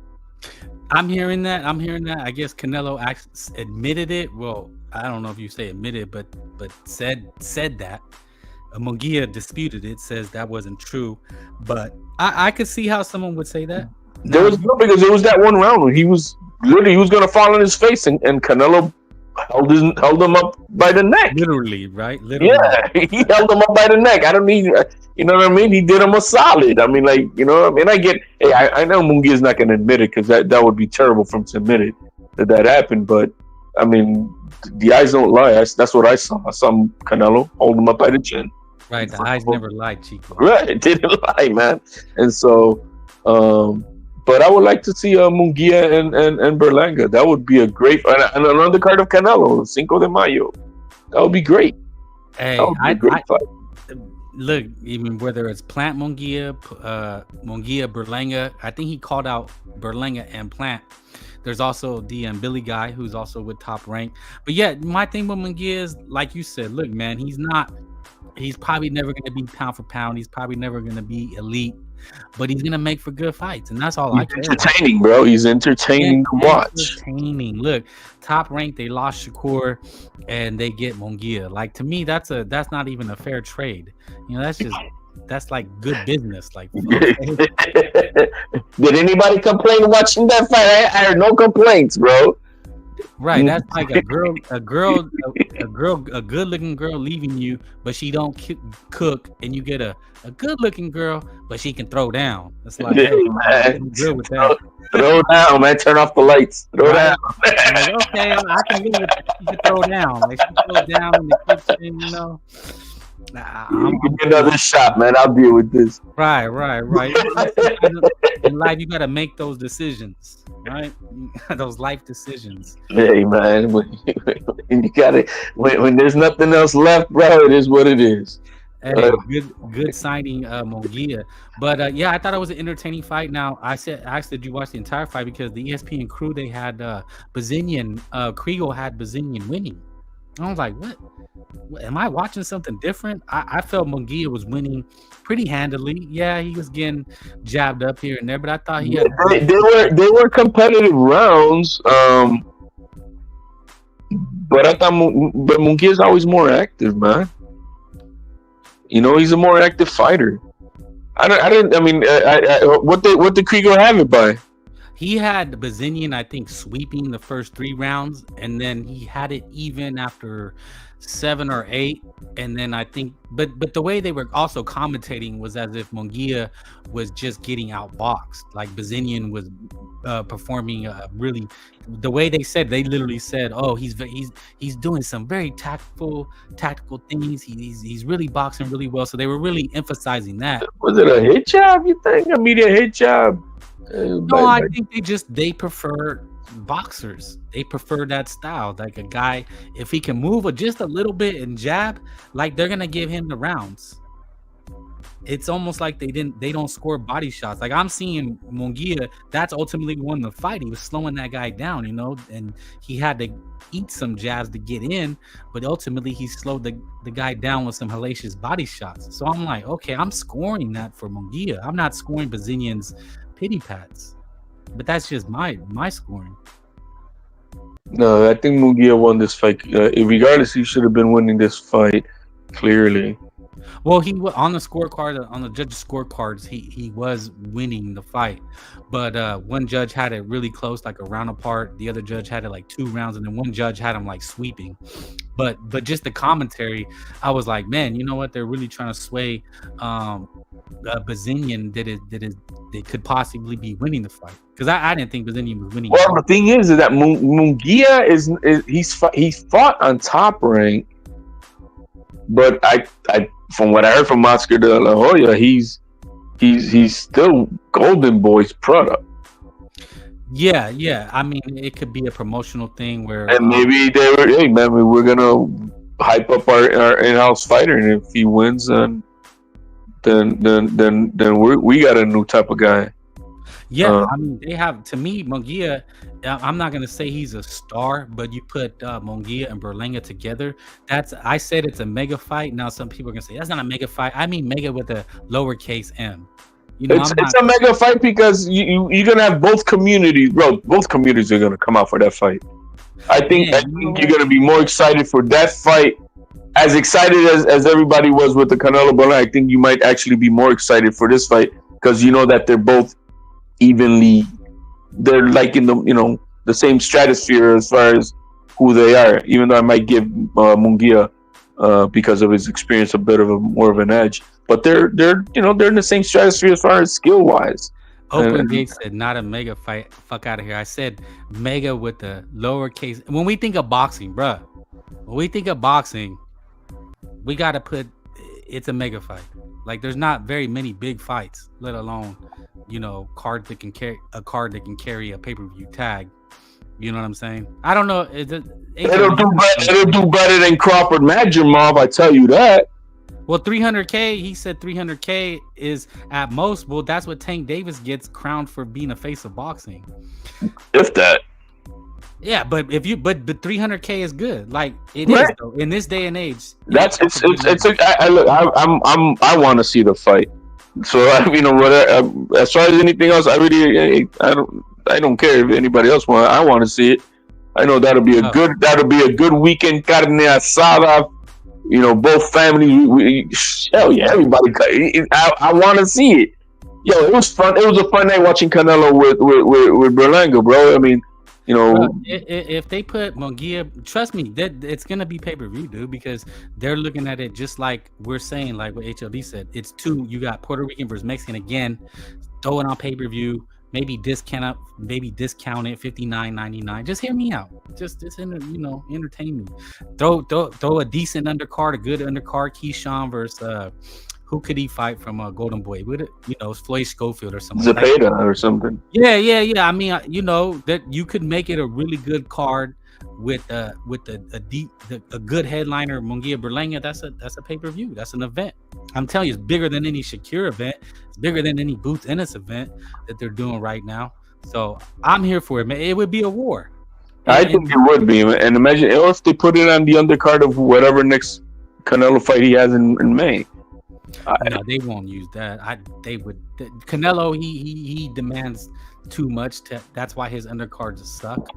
I'm hearing that. I guess Canelo admitted it. Well, I don't know if you say admitted, but said that. Mungia disputed it, says that wasn't true, but I could see how someone would say that. There was no, because there was that one round where he was going to fall on his face, and Canelo held him up by the neck. Literally, right? Literally. Yeah, he held him up by the neck. I don't mean, you know what I mean? He did him a solid. I mean, like, you know what I mean? I get, hey, I know Mungia's not going to admit it, because that would be terrible for him to admit it, that happened. But I mean, the eyes don't lie. That's what I saw. I saw Canelo hold him up by the chin. Right, the eyes never lie, Chico. Right, it didn't lie, man. And so, but I would like to see Mungia and Berlanga. That would be a great, and an undercard of Canelo, Cinco de Mayo. That would be great. Hey, great fight. Look, even whether it's Plant Mungia, Berlanga, I think he called out Berlanga and Plant. There's also the Billy guy who's also with Top Rank. But yeah, my thing with Mungia is, like you said, look, man, he's probably never going to be pound for pound. He's probably never going to be elite, but he's going to make for good fights. And that's all I care. Entertaining, bro. He's entertaining to watch. Entertaining. Look, Top Rank, they lost Shakur and they get Mungia. Like, to me, that's not even a fair trade. You know, that's like good business. Like, did anybody complain watching that fight? I heard no complaints, bro. Right, that's like a good-looking girl leaving you, but she don't cook, and you get a good-looking girl, but she can throw down. It's like, hey, man, good with that. Throw down, man. Turn off the lights. Throw down. Like, okay, I can live with that. She can throw down. Like, she throws down in the kitchen, you know. You give me another shot, man. I'll deal with this. Right. In life, you got to make those decisions, right? Those life decisions. Hey, man, you got it. When there's nothing else left, bro, it is what it is. Hey, good signing, Mungia. But yeah, I thought it was an entertaining fight. Now, I asked, did you watch the entire fight? Because the ESPN crew, they had Bazinian, Kriegel had Bazinian winning. I was like, what? Am I watching something different? I felt Mungia was winning pretty handily. Yeah, he was getting jabbed up here and there, but I thought he had. They were competitive rounds. But I thought Mungia is always more active, man. You know, he's a more active fighter. What did Kriegel have it by? He had Bazinian, I think, sweeping the first 3 rounds, and then he had it even after 7 or 8. And then I think, but the way they were also commentating was as if Mungia was just getting outboxed. Like Bazinian was performing really. The way they literally said, "Oh, he's doing some very tactical things. He's really boxing really well." So they were really emphasizing that. Was it a hit job? You think a media hit job? No, I think they prefer boxers. They prefer that style. Like a guy, if he can move just a little bit and jab, like they're gonna give him the rounds. it's almost like they don't score body shots. Like I'm seeing Munguia, that's ultimately won the fight. He was slowing that guy down, you know, and he had to eat some jabs to get in, but ultimately he slowed the guy down with some hellacious body shots. So I'm like, okay, I'm scoring that for Munguia. I'm not scoring Bazinian's pity pats, but that's just my scoring. No, I think Munguia won this fight. Regardless, he should have been winning this fight clearly. Well, he was on the scorecard, on the judges' scorecards. He was winning the fight, but one judge had it really close, like a round apart. The other judge had it like 2 rounds, and then one judge had him like sweeping. But just the commentary, I was like, man, you know what? They're really trying to sway Bazinian that they could possibly be winning the fight, because I didn't think Bazinian was winning. Well, the thing is that Munguia he's fought on Top Rank, but I from what I heard from Oscar de la Hoya, he's still Golden Boy's product. Yeah. I mean, it could be a promotional thing where, and maybe they were, hey man, we're gonna hype up our in-house fighter, and if he wins, then we got a new type of guy. Yeah, I mean, they have, to me, Munguia, I'm not going to say he's a star, but you put Munguia and Berlanga together, I said it's a mega fight. Now, some people are going to say, that's not a mega fight. I mean mega with a lowercase m. You know, it's a mega fight because you're going to have both communities, bro. Both communities are going to come out for that fight. I think you're going to be more excited for that fight. As excited as everybody was with the Canelo Berlanga, I think you might actually be more excited for this fight because you know that they're both evenly, they're like in the same stratosphere as far as who they are, even though I might give Munguia because of his experience a bit of more of an edge, but they're in the same stratosphere as far as skill wise. Open Gate said not a mega fight. Fuck out of here. I said mega with the lowercase. When we think of boxing, bruh, we got to put it's a mega fight. Like, there's not very many big fights, let alone cards that can carry a pay-per-view tag. You know what I'm saying? I don't know. It'll do better than Crawford Madrimov, I tell you that. Well, 300K, he said 300K is at most. Well, that's what Tank Davis gets crowned for being a face of boxing. If that. Yeah, but but 300K is good. Like, it is though, in this day and age. I want to see the fight. So as far as anything else, I don't care if anybody else wants. I want to see it. I know that'll be a good weekend carne asada. Both families. Hell yeah, everybody. I want to see it. Yo, it was fun. It was a fun night watching Canelo with Berlanga, bro. I mean, if they put Munguia, trust me, that it's gonna be pay-per-view, dude, because they're looking at it just like we're saying, like what HLD said. It's two. You got Puerto Rican versus Mexican again. Throw it on pay-per-view. Maybe discount it. $59.99. Just hear me out. Just entertain me. Throw a decent undercard, a good undercard. Keyshawn versus who could he fight from Golden Boy? Would it, Floyd Schofield or something? Zepeda or something. Yeah. I mean, that you could make it a really good card with a good headliner, Munguia Berlanga. That's a pay-per-view. That's an event. I'm telling you, it's bigger than any Shakir event. It's bigger than any Boots Ennis event that they're doing right now. So I'm here for it, man. It would be a war. I think it would be, and imagine if they put it on the undercard of whatever next Canelo fight he has in May. No, they won't use that. They would. Canelo, he demands too much. That's why his undercards suck.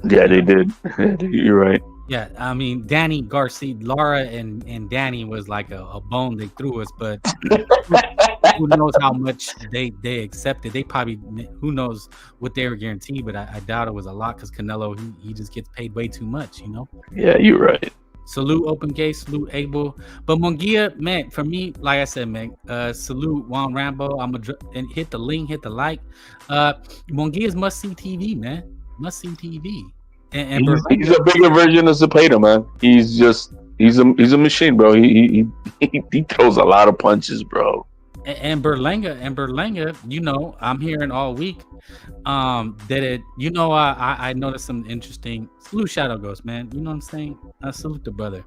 Yeah, they did. You're right. Yeah, I mean, Danny Garcia, Lara, and Danny was like a bone they threw us, but who knows how much they accepted? They probably, who knows what they were guaranteed, but I doubt it was a lot because Canelo he just gets paid way too much, Yeah, you're right. Salute Open Gate, salute Abel. But Munguia, man, for me, like I said, man, salute Juan Rambo. I'm and hit the link, hit the like. Munguia's must-see TV, man. Must-see TV. And he's a bigger version of Zepeda, man. He's a machine, bro. He throws a lot of punches, bro. And Berlanga, you know, I'm hearing all week that it, you know, I noticed some interesting salute Shadow Ghost, man. You know what I'm saying? I salute the brother.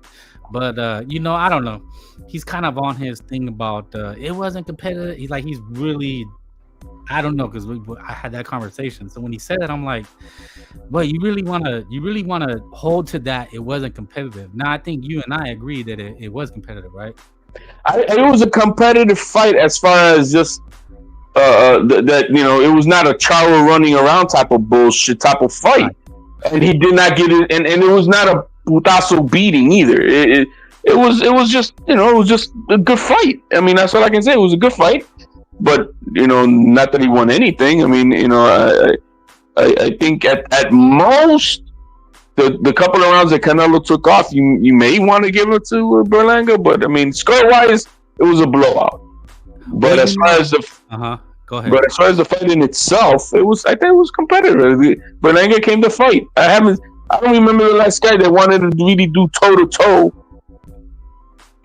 But you know, I don't know. He's kind of on his thing about it wasn't competitive. He's really, I don't know, because I had that conversation. So when he said that, I'm like, well, you really wanna hold to that it wasn't competitive. Now I think you and I agree that it was competitive, right? It was a competitive fight as far as just that you know it was not a Charo running around type of bullshit type of fight, Right. and he did not get it, and it was not a putazo beating either. It was just you know it was just a good fight. I mean that's all I can say. It was a good fight, but you know not that he won anything. I mean you know I think at most. The couple of rounds that Canelo took off, you may want to give it to Berlanga, but I mean, score-wise, it was a blowout. But Well, as far as the go ahead. but as far as the fight in itself, I think it was competitive. Berlanga came to fight. I don't remember the last guy that wanted to really do toe to toe,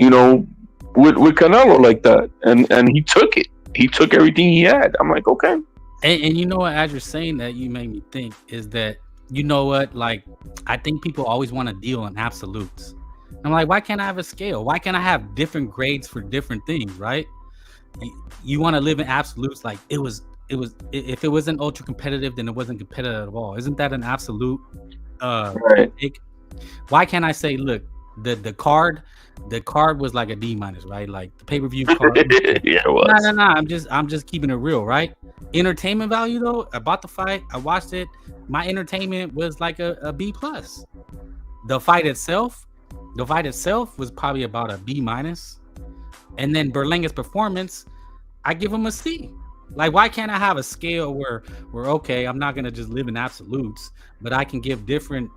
you know, with Canelo like that, and he took it. He took everything he had. I'm like, okay. And you know what, as you're saying that, you made me think is that, you know what, like, I think people always want to deal in absolutes. I'm like, why can't I have a scale? Why can't I have different grades for different things, right? You want to live in absolutes, like it was if it wasn't ultra competitive, then it wasn't competitive at all. Isn't that an absolute Right. why can't I say, look, the card was like a D minus, right? Like the pay-per-view card. Yeah, it was. No. I'm just keeping it real, right? Entertainment value though, I bought the fight, I watched it. My entertainment was like a B plus. The fight itself was probably about a B minus. And then Berlanga's performance, I give him a C. Like, why can't I have a scale where okay, I'm not gonna just live in absolutes, but I can give different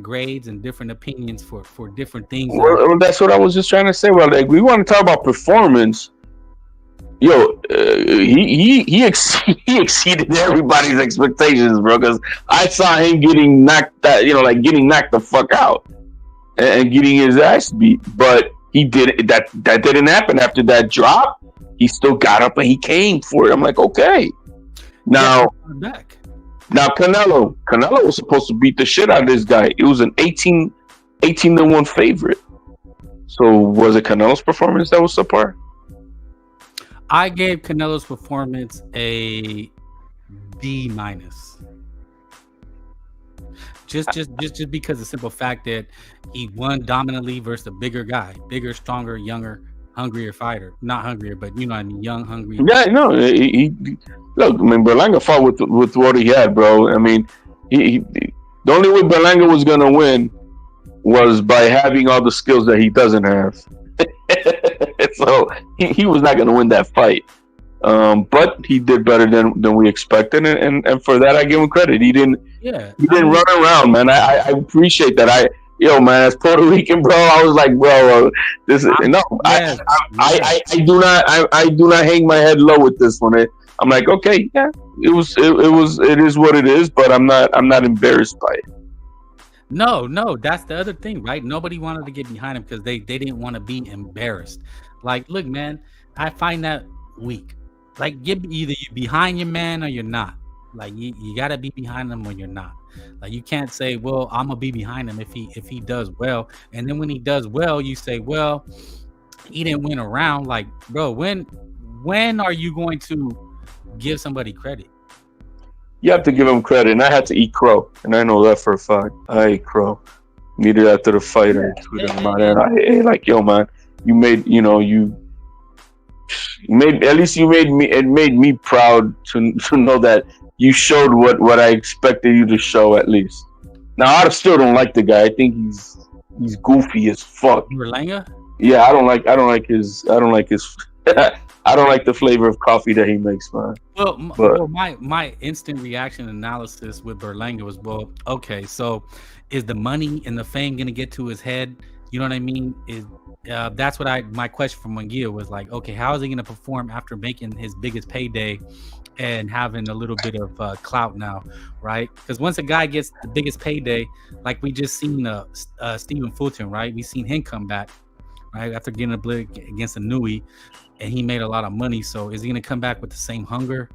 grades and different opinions for different things. Well, that's what I was just trying to say. Well, like we want to talk about performance. Yo, he exceeded everybody's expectations, bro. Because I saw him getting knocked out, you know, like getting knocked the fuck out and getting his ass beat. But he did that didn't happen after that drop. He still got up and he came for it. I'm like, okay. Now Canelo was supposed to beat the shit out of this guy. It was an 18-1 favorite. So was it Canelo's performance that was subpar? I gave Canelo's performance a D minus. Just because the simple fact that he won dominantly versus a bigger guy, bigger, stronger, younger, hungrier fighter. Not hungrier, but you know what I mean, young, hungry. Yeah, no. Look, I mean, Berlanga fought with what he had, bro. I mean, the only way Berlanga was gonna win was by having all the skills that he doesn't have. So he was not gonna win that fight. But he did better than we expected, and for that I give him credit. He didn't run around, man. I appreciate that. Yo, man, as Puerto Rican, bro, I was like, bro, this is I do not hang my head low with this one. I'm like, okay, yeah, it is what it is, but I'm not embarrassed by it. No, that's the other thing, right? Nobody wanted to get behind him because they didn't want to be embarrassed. Like, look, man, I find that weak. Like, either you're behind your man or you're not. Like, you gotta be behind him or you're not. Like, you can't say, well, I'm gonna be behind him if he does well, and then when he does well, you say, well, he didn't win a round. Like, bro, when are you going to give somebody credit? You have to give him credit, and I had to eat crow, and I know that for a fact. I ate crow. Needed after the fight, I tweeted him out, and like, yo, man, you made me. It made me proud to know that you showed what I expected you to show at least. Now I still don't like the guy. I think he's goofy as fuck. Berlanga? Yeah, I don't like his I don't like the flavor of coffee that he makes, man. Well, my instant reaction analysis with Berlanga was, well, okay, so is the money and the fame gonna get to his head? You know what I mean? That's what my question from Munguia was like, okay, how is he gonna perform after making his biggest payday and having a little bit of clout now, right? Because once a guy gets the biggest payday, like we just seen Stephen Fulton, right? We seen him come back right? After getting a blood against a Nui, and he made a lot of money. So is he gonna come back with the same hunger?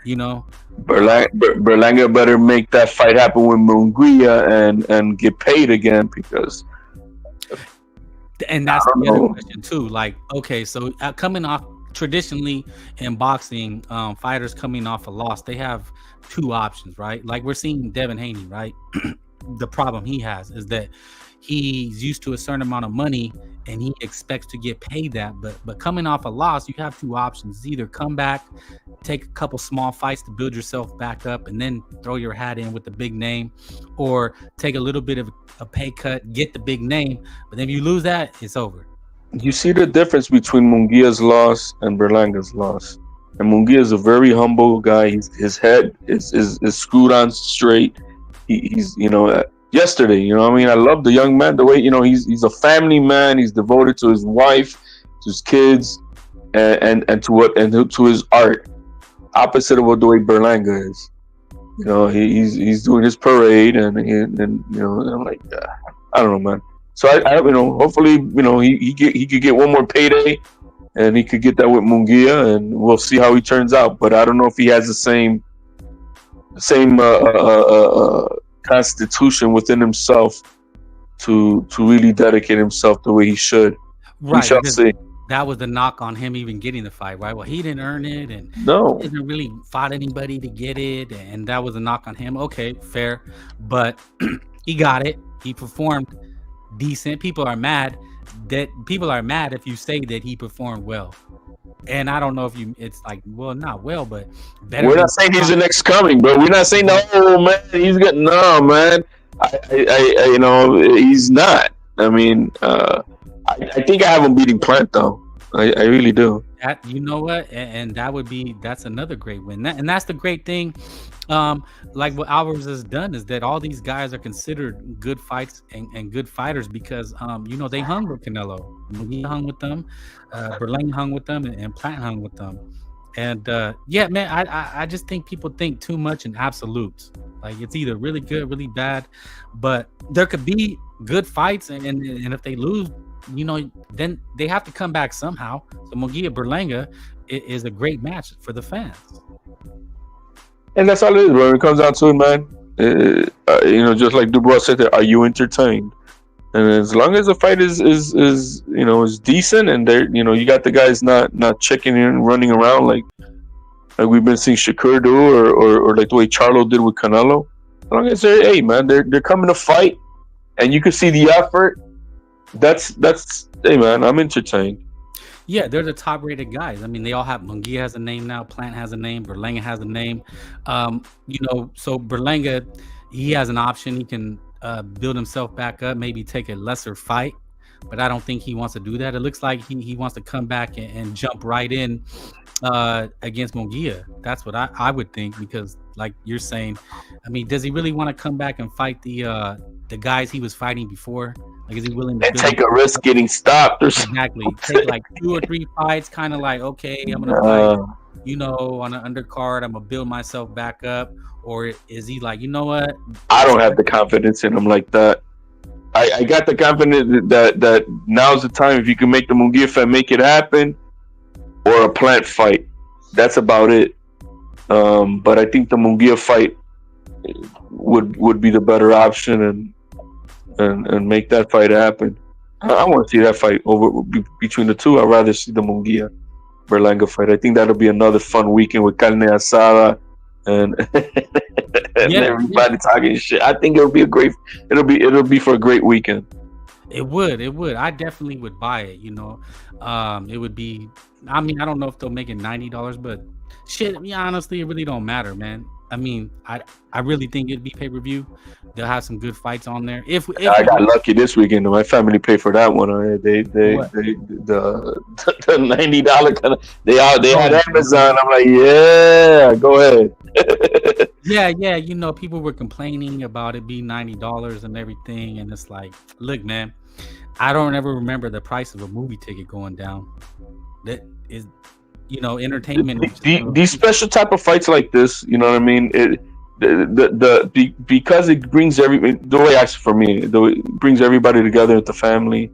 You know, Berlanga better make that fight happen with Munguia and get paid again, because and that's the other question too. Like, okay, so coming off traditionally in boxing, fighters coming off a loss, they have two options, right? Like we're seeing Devin Haney, right? The problem he has is that he's used to a certain amount of money and he expects to get paid that, but coming off a loss, you have two options: either come back, take a couple small fights to build yourself back up, and then throw your hat in with the big name, or take a little bit of a pay cut, get the big name, but then if you lose that, it's over. You see the difference between Munguia's loss and Berlanga's loss. And Munguia is a very humble guy. His head is screwed on straight. He's yesterday, I love the young man, the way, he's a family man. He's devoted to his wife, to his kids, and to his art. Opposite of what the way Berlanga is. He's doing his parade, and I'm like, I don't know, man. So I hopefully, he could get one more payday, and he could get that with Munguia, and we'll see how he turns out. But I don't know if he has the same constitution within himself to really dedicate himself the way he should. Right. We shall see. That was the knock on him even getting the fight, right? Well, he didn't earn it, and no, he didn't really fought anybody to get it, and that was a knock on him. Okay, fair, but he got it. He performed decent. People are mad if you say that he performed well, and I don't know if it's like, well, not well, but better. We're not saying he's the next coming, bro. We're not saying man, he's good. No, man, he's not. I mean, I think I have him beating Plant, though. I really do. That, you know what, and that's another great win. And that's the great thing. Like what Alvarez has done is that all these guys are considered good fights and good fighters because they hung with Canelo. He hung with them, Berlanga hung with them, and Plant hung with them. And yeah, man, I just think people think too much in absolutes. Like it's either really good, really bad, but there could be good fights, and if they lose, then they have to come back somehow. So Munguia Berlanga is a great match for the fans. And that's all it is, bro. When it comes down to it, man, just like Dubois said there, are you entertained? And as long as the fight is decent, and you got the guys not checking in and running around like we've been seeing Shakur do, or like the way Charlo did with Canelo. As long as they're coming to fight, and you can see the effort. That's hey, man, I'm entertained. Yeah, they're the top rated guys. I mean, they all have. Munguia has a name now. Plant has a name. Berlanga has a name. So Berlanga, he has an option. He can build himself back up, maybe take a lesser fight, but I don't think he wants to do that. It looks like he wants to come back and jump right in against Munguia. That's what I would think, because like you're saying, I mean, does he really want to come back and fight the guys he was fighting before? Like, is he willing to take a risk getting stopped? Exactly. Take like 2 or 3 fights, kind of like, okay, I'm gonna fight, on an undercard. I'm gonna build myself back up, or is he like, you know what? I don't have the confidence in him like that. I got the confidence that now's the time. If you can make the Munguia fight, make it happen, or a Plant fight. That's about it. But I think the Munguia fight would be the better option, and make that fight happen. I want to see that fight between the two. I'd rather see the Munguia Berlanga fight. I think that'll be another fun weekend with carne asada and everybody talking shit. I think it'll be it'll be for a great weekend. It would. I definitely would buy it. It would be. I mean, I don't know if they'll make it $90, but shit. Honestly, it really don't matter, man. I mean, I really think it'd be pay-per-view. They'll have some good fights on there. If I got lucky this weekend, my family paid for that one. They the $90 kind of they had Amazon. I'm like, yeah, go ahead. yeah. People were complaining about it being $90 and everything, and it's like, look, man, I don't ever remember the price of a movie ticket going down. That is. Entertainment. These special type of fights like this, you know what I mean? Because it brings the way actually for me, it brings everybody together with the family.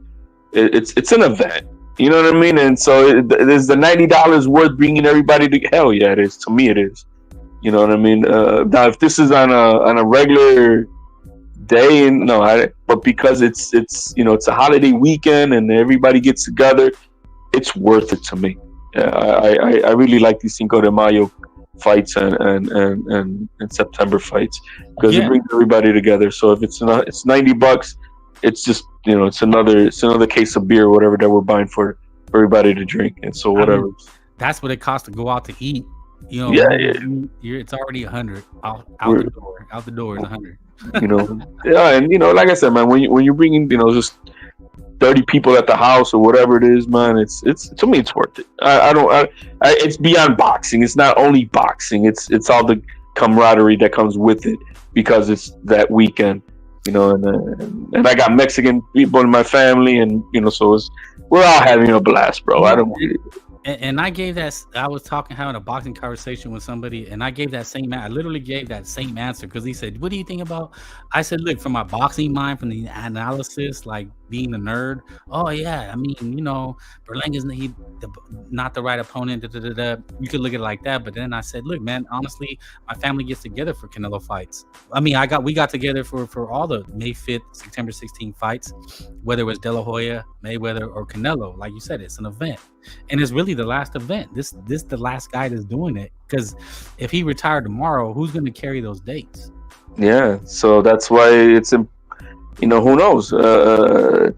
it's an event. You know what I mean? And so is the $90 worth bringing everybody to? Hell yeah, it is. To me, it is. You know what I mean? Now, if this is on a regular day, and but because it's it's a holiday weekend and everybody gets together, it's worth it to me. I really like these Cinco de Mayo fights and September fights because it brings everybody together. So if it's $90, it's just it's another case of beer or whatever that we're buying for everybody to drink, and so whatever. That's what it costs to go out to eat. It's already 100 out the door. Out the door is 100. And like I said, man, when you're bringing just 30 people at the house or whatever it is, man, it's to me it's worth it. It's beyond boxing. It's not only boxing. It's all the camaraderie that comes with it because it's that weekend. And I got Mexican people in my family, and so we're all having a blast, bro. And I gave that. I was having a boxing conversation with somebody, and I gave that same. I literally gave that same answer because he said, "What do you think about?" I said, "Look, from my boxing mind, from the analysis, like being a nerd. Oh yeah, I mean, Berlanga's not the right opponent. You could look at it like that, but then I said, look, man, honestly, my family gets together for Canelo fights. I mean, we got together for all the May 5th, September 16th fights, whether it was De La Hoya, Mayweather, or Canelo. Like you said, it's an event. And it's really the last event. This the last guy that's doing it. Because if he retired tomorrow, who's going to carry those dates? Yeah, so that's why it's who knows? And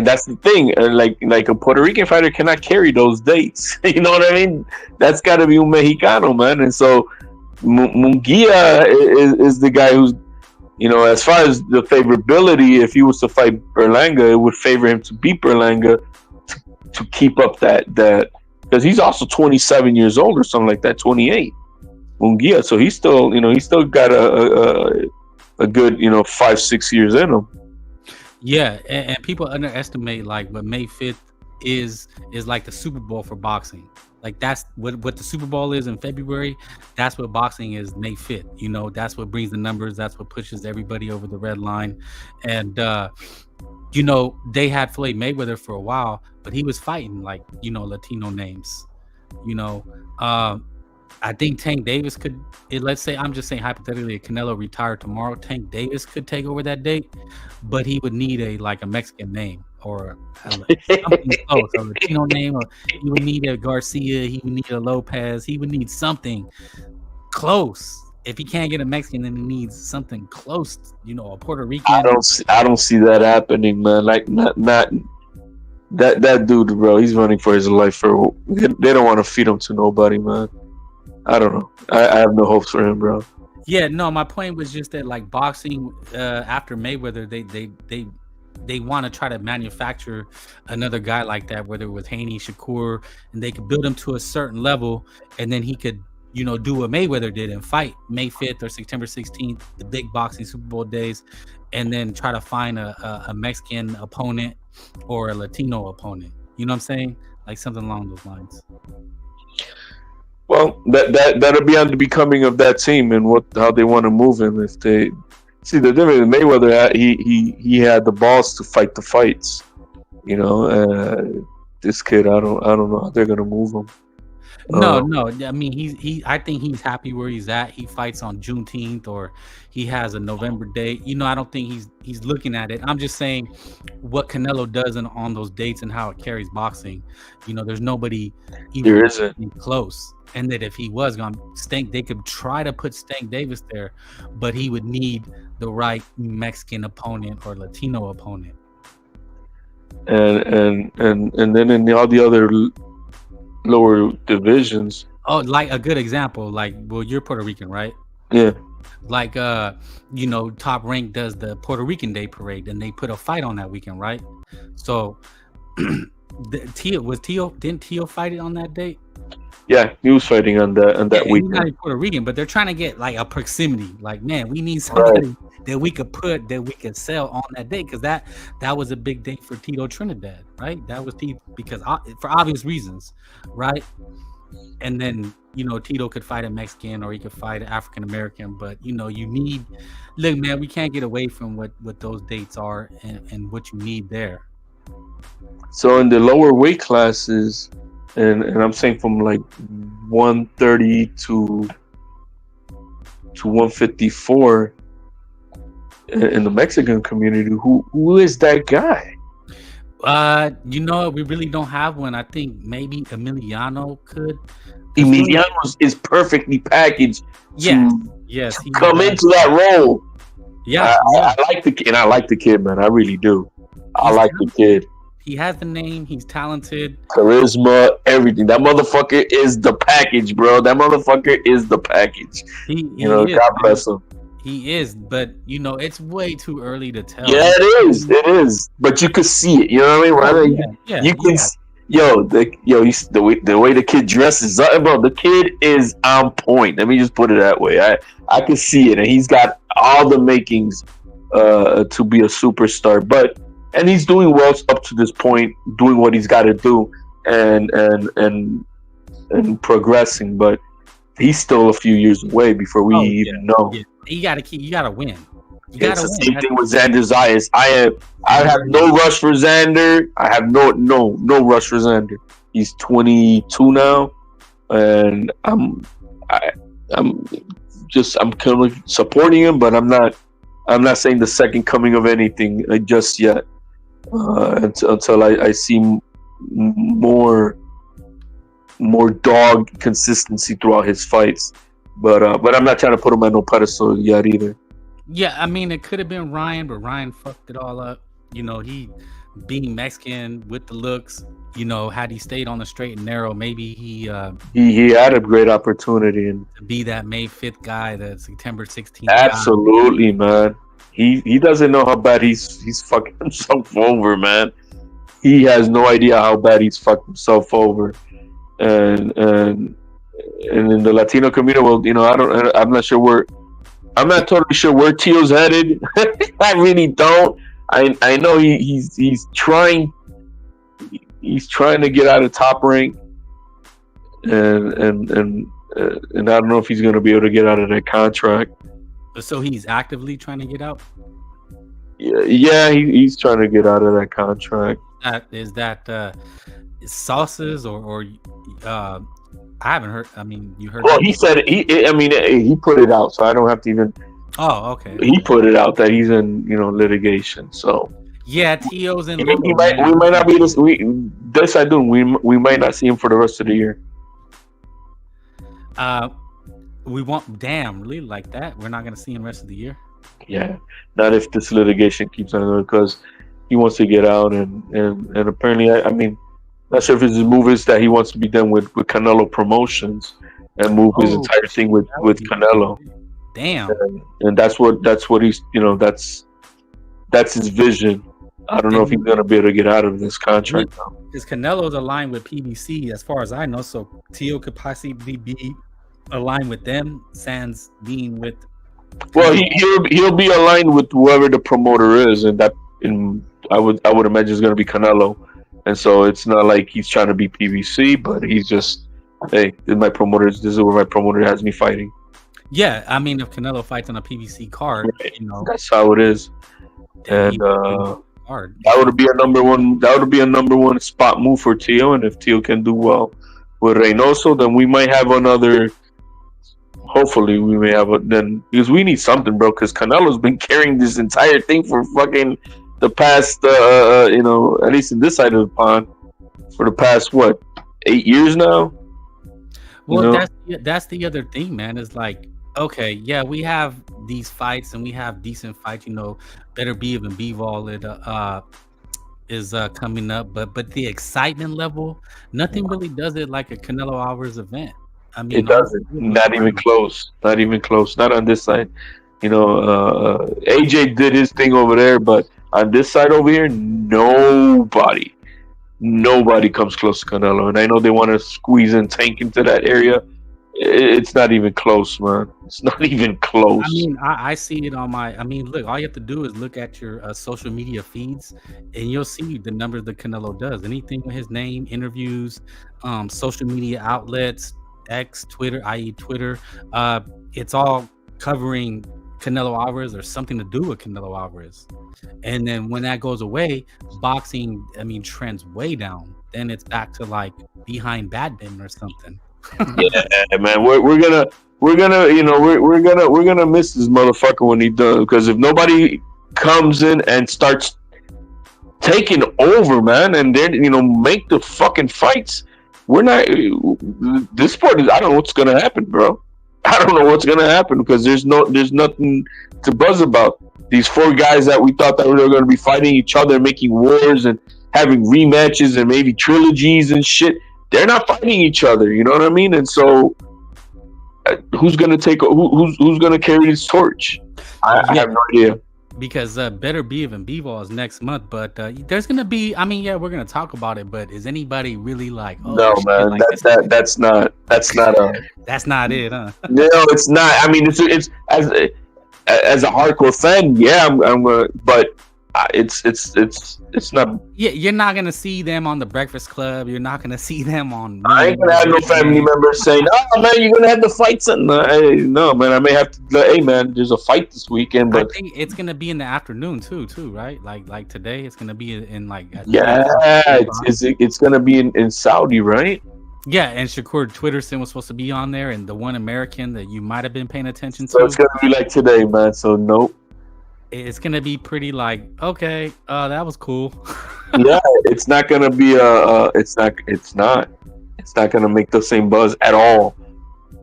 that's the thing. Like a Puerto Rican fighter cannot carry those dates. You know what I mean? That's got to be un Mexicano, man. And so Munguia is the guy who's, as far as the favorability, if he was to fight Berlanga, it would favor him to beat Berlanga to keep up that because he's also 27 years old or something like that, 28. Munguia, so he's still got a good 5-6 years in him. Yeah, and people underestimate like what May 5th is like the Super Bowl for boxing. Like that's what the Super Bowl is in February. That's what boxing is May 5th. That's what brings the numbers. That's what pushes everybody over the red line. And they had Floyd Mayweather for a while, but he was fighting like Latino names. I think Tank Davis could. Let's say, I'm just saying hypothetically, if Canelo retired tomorrow, Tank Davis could take over that date, but he would need a Mexican name or something close, a Latino name, or he would need a Garcia, he would need a Lopez, he would need something close. If he can't get a Mexican, then he needs something close, a Puerto Rican. I don't see that happening, man. Like not that dude, bro. He's running for his life. They don't want to feed him to nobody, man. I don't know. I have no hopes for him, bro. Yeah, no. My point was just that, like boxing, after Mayweather, they want to try to manufacture another guy like that, whether it was Haney, Shakur, and they could build him to a certain level, and then he could, do what Mayweather did and fight May 5th or September 16th, the big boxing Super Bowl days, and then try to find a Mexican opponent or a Latino opponent. You know what I'm saying? Like something along those lines. Well, that'll be on the becoming of that team and how they want to move him. If they see the difference, Mayweather, he had the balls to fight the fights. This kid, I don't know how they're gonna move him. No. I mean, I think he's happy where he's at. He fights on Juneteenth, or he has a November date. I don't think he's looking at it. I'm just saying what Canelo does on those dates and how it carries boxing. There's nobody even close. And that if he was going to they could try to put Stank Davis there, but he would need the right Mexican opponent or Latino opponent. And then in all the other lower divisions. Oh, like a good example, you're Puerto Rican, right? Yeah. Like Top Rank does the Puerto Rican Day Parade, and they put a fight on that weekend, right? So didn't Tio fight it on that date? Yeah, he was fighting on that weekend. He's not Puerto Rican, but they're trying to get like a proximity. Like, man, we need somebody that we could sell on that day, because that was a big day for Tito Trinidad, right? That was because for obvious reasons, right? and then Tito could fight a Mexican or he could fight an African American. But you need, look, man, we can't get away from what those dates are and what you need there. So in the lower weight classes, and I'm saying from like 130 to 154 in the Mexican community, who is that guy? We really don't have one. I think maybe Emiliano could. Emiliano is perfectly packaged. Yes, to come into that role. Yeah, I like the kid. I like the kid, man. I really do. I like the kid. He has the name. He's talented. Charisma, everything. That motherfucker is the package, bro. That motherfucker is the package. God bless him. He is, but it's way too early to tell. Yeah, it is. But you could see it. You know what I mean? You can. The way the kid dresses, bro. The kid is on point. Let me just put it that way. I can see it, and he's got all the makings to be a superstar. And he's doing well up to this point, doing what he's got to do, and progressing. But he's still a few years away before we even know. Yeah. You gotta win. It's the same thing with Xander Zayas. I have no rush for Xander. I have no rush for Xander. He's 22 now, and I'm kind of supporting him, but I'm not saying the second coming of anything just yet. Until I see more dog consistency throughout his fights, but I'm not trying to put him on no pedestal yet either. Yeah, I mean it could have been Ryan, but Ryan fucked it all up. He being Mexican with the looks. Had he stayed on the straight and narrow, maybe he had a great opportunity and to be that May 5th guy, the September 16th. Absolutely, man. He doesn't know how bad he's fucking himself over, man. He has no idea how bad he's fucked himself over, and in the Latino community, well, I'm not totally sure where Tio's headed. I really don't. I know he's trying to get out of Top Rank, and I don't know if he's gonna be able to get out of that contract. So he's actively trying to get out? Yeah, he's trying to get out of that contract. Is that sauces or I haven't heard. I mean, you heard. Well, he said he put it out, so I don't have to even. Oh, okay. He put it out that he's in litigation. So yeah, Tio's in. We might not be this. We might not see him for the rest of the year. We want really like that. We're not going to see him the rest of the year. Yeah, not if this litigation keeps on going, because he wants to get out and apparently I mean, not sure if his move is that he wants to be done with Canelo Promotions and move his entire thing with Canelo. Damn. And that's what he's that's his vision. I don't know if he's gonna be able to get out of this contract now. Because Canelo's aligned with PBC, as far as I know, so Tio could possibly be aligned with them, sans being with. Well, he'll be aligned with whoever the promoter is, and I would imagine it's gonna be Canelo, and so it's not like he's trying to be PBC, but he's just, hey, this is where my promoter has me fighting. Yeah, I mean, if Canelo fights on a PBC card, right, that's how it is, and that would be a number one. That would be a number one spot move for Tio, and if Tio can do well with Reynoso, then we might have another. Hopefully, we may have because we need something, bro. Because Canelo's been carrying this entire thing for fucking the past, at least in this side of the pond, for the past 8 years now. Well, that's the other thing, man. Is like, okay, yeah, we have these fights and we have decent fights. Better Be Even Bivol is coming up, but the excitement level, nothing really does it like a Canelo Alvarez event. I mean, it doesn't. Not even close. Not even close. Not on this side. AJ did his thing over there, but on this side over here, nobody comes close to Canelo. And I know they want to squeeze and tank into that area. It's not even close, man. It's not even close. I mean, I see it on my. I mean, look, all you have to do is look at your social media feeds, and you'll see the numbers that Canelo does. Anything with his name, interviews, social media outlets, X, Twitter, i.e., Twitter. It's all covering Canelo Alvarez or something to do with Canelo Alvarez. And then when that goes away, boxing, I mean, trends way down. Then it's back to like behind badminton or something. Yeah, man, we're gonna you know we're gonna miss this motherfucker when he does, because if nobody comes in and starts taking over, man, and then make the fucking fights, we're not. This sport is. I don't know what's gonna happen, bro. I don't know what's gonna happen because there's nothing to buzz about. These 4 guys that we thought that they were gonna be fighting each other, making wars and having rematches and maybe trilogies and shit. They're not fighting each other, you know what I mean? And so, who's gonna who's gonna carry this torch? I have no idea. Because Better Be Even B-Ball is next month, but there's gonna be. I mean, yeah, we're gonna talk about it, but is anybody really like? Oh, no, man, like that's not that's not it, huh? No, it's not. I mean, it's as a hardcore fan, yeah, I'm but it's not. Yeah, you're not gonna see them on the Breakfast Club. You're not gonna see them on. I ain't gonna have no family members saying, "Oh man, you're gonna have the fight something." No, man, I may have to. Hey, man, there's a fight this weekend, but I think it's gonna be in the afternoon too, right? Like today, it's gonna be in like. It's gonna be in Saudi, right? Yeah, and Shakur Twitterson was supposed to be on there, and the one American that you might have been paying attention to. So it's gonna be like today, man. So nope. It's gonna be pretty like, okay, that was cool. Yeah, it's not gonna be it's not gonna make the same buzz at all.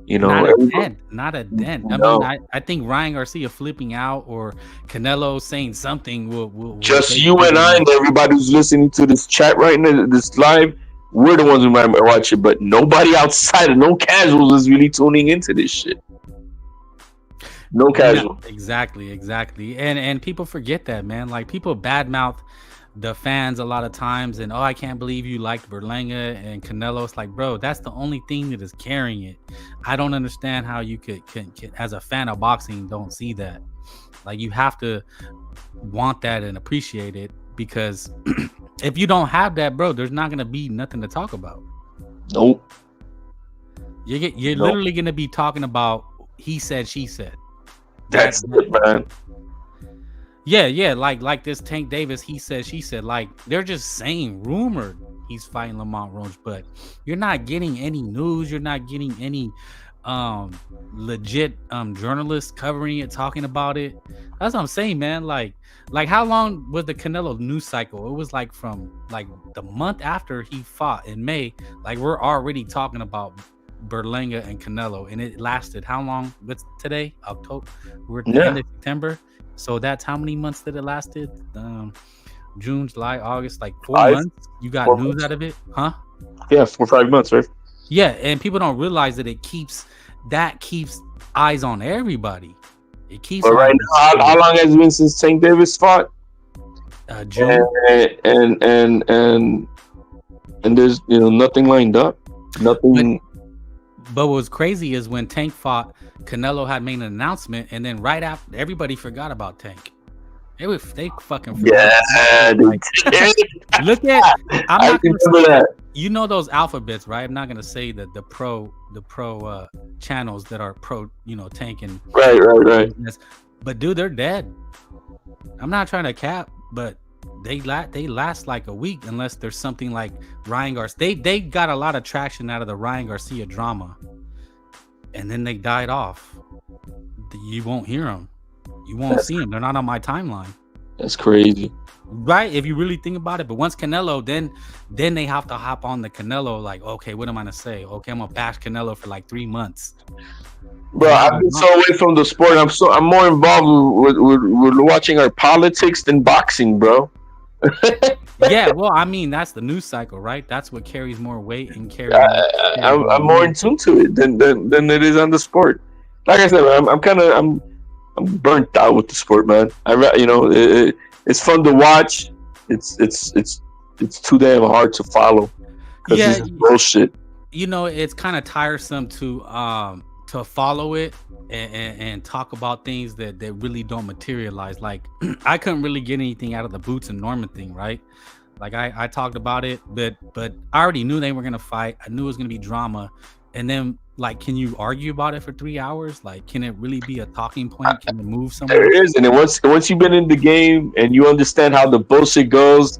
Not a dent. No. I mean, I think Ryan Garcia flipping out or Canelo saying something will just you and I and everybody who's listening to this chat right now, this live. We're the ones who might watch it, but nobody outside of no casuals is really tuning into this shit. No casual. Yeah, exactly. And people forget that, man. Like, people badmouth the fans a lot of times, and I can't believe you liked Berlanga and Canelo. It's like, bro, that's the only thing that is carrying it. I don't understand how you can as a fan of boxing, don't see that. Like, you have to want that and appreciate it, because if you don't have that, bro, there's not gonna be nothing to talk about. Nope. You're literally gonna be talking about he said, she said. That's it, man. Yeah, like this Tank Davis, he said, she said. Like, they're just saying, rumored he's fighting Lamont Roach, but you're not getting any news. You're not getting any legit journalists covering it, talking about it. That's what I'm saying, man. Like how long was the Canelo news cycle? It was like from like the month after he fought in May. Like, we're already talking about Berlanga and Canelo, and it lasted how long? What's today? October. We're at the end of September. So that's how many months that it lasted? June, July, August, like 4 months. You got news months out of it, huh? Yeah, 4 or 5 months, right? Yeah, and people don't realize that it keeps eyes on everybody. It keeps. But right now, how long has it been since Tank Davis fought? June. And there's nothing lined up. Nothing. But what's crazy is when Tank fought, Canelo had made an announcement, and then right after, everybody forgot about Tank. They fucking forgot. Yeah, like, look at. I'm not gonna say that. You know those alphabets, right? I'm not gonna say that the pro channels that are pro, Tank and right. But dude, they're dead. I'm not trying to cap, but they last like a week unless there's something like Ryan Garcia. They got a lot of traction out of the Ryan Garcia drama, and then they died off. You won't hear them. You won't see them. They're not on my timeline. That's crazy, right? If you really think about it. But once Canelo, then they have to hop on the Canelo. Like, okay, what am I gonna say? Okay, I'm gonna bash Canelo for like 3 months. Bro, I've been so away from the sport. I'm more involved with watching our politics than boxing, bro. Yeah, well, I mean, that's the news cycle, right? That's what carries more weight and carries. I'm more in tune to it than it is on the sport. Like I said, I'm burnt out with the sport, man. It's fun to watch. It's too damn hard to follow because this is bullshit. it's kind of tiresome to follow it and talk about things that really don't materialize. Like I couldn't really get anything out of the Boots and Norman thing, right? Like I talked about it, but I already knew they were gonna fight. I knew it was gonna be drama, and then like, can you argue about it for 3 hours? Like, can it really be a talking point? Can it move somewhere? There is, and once you've been in the game and you understand how the bullshit goes,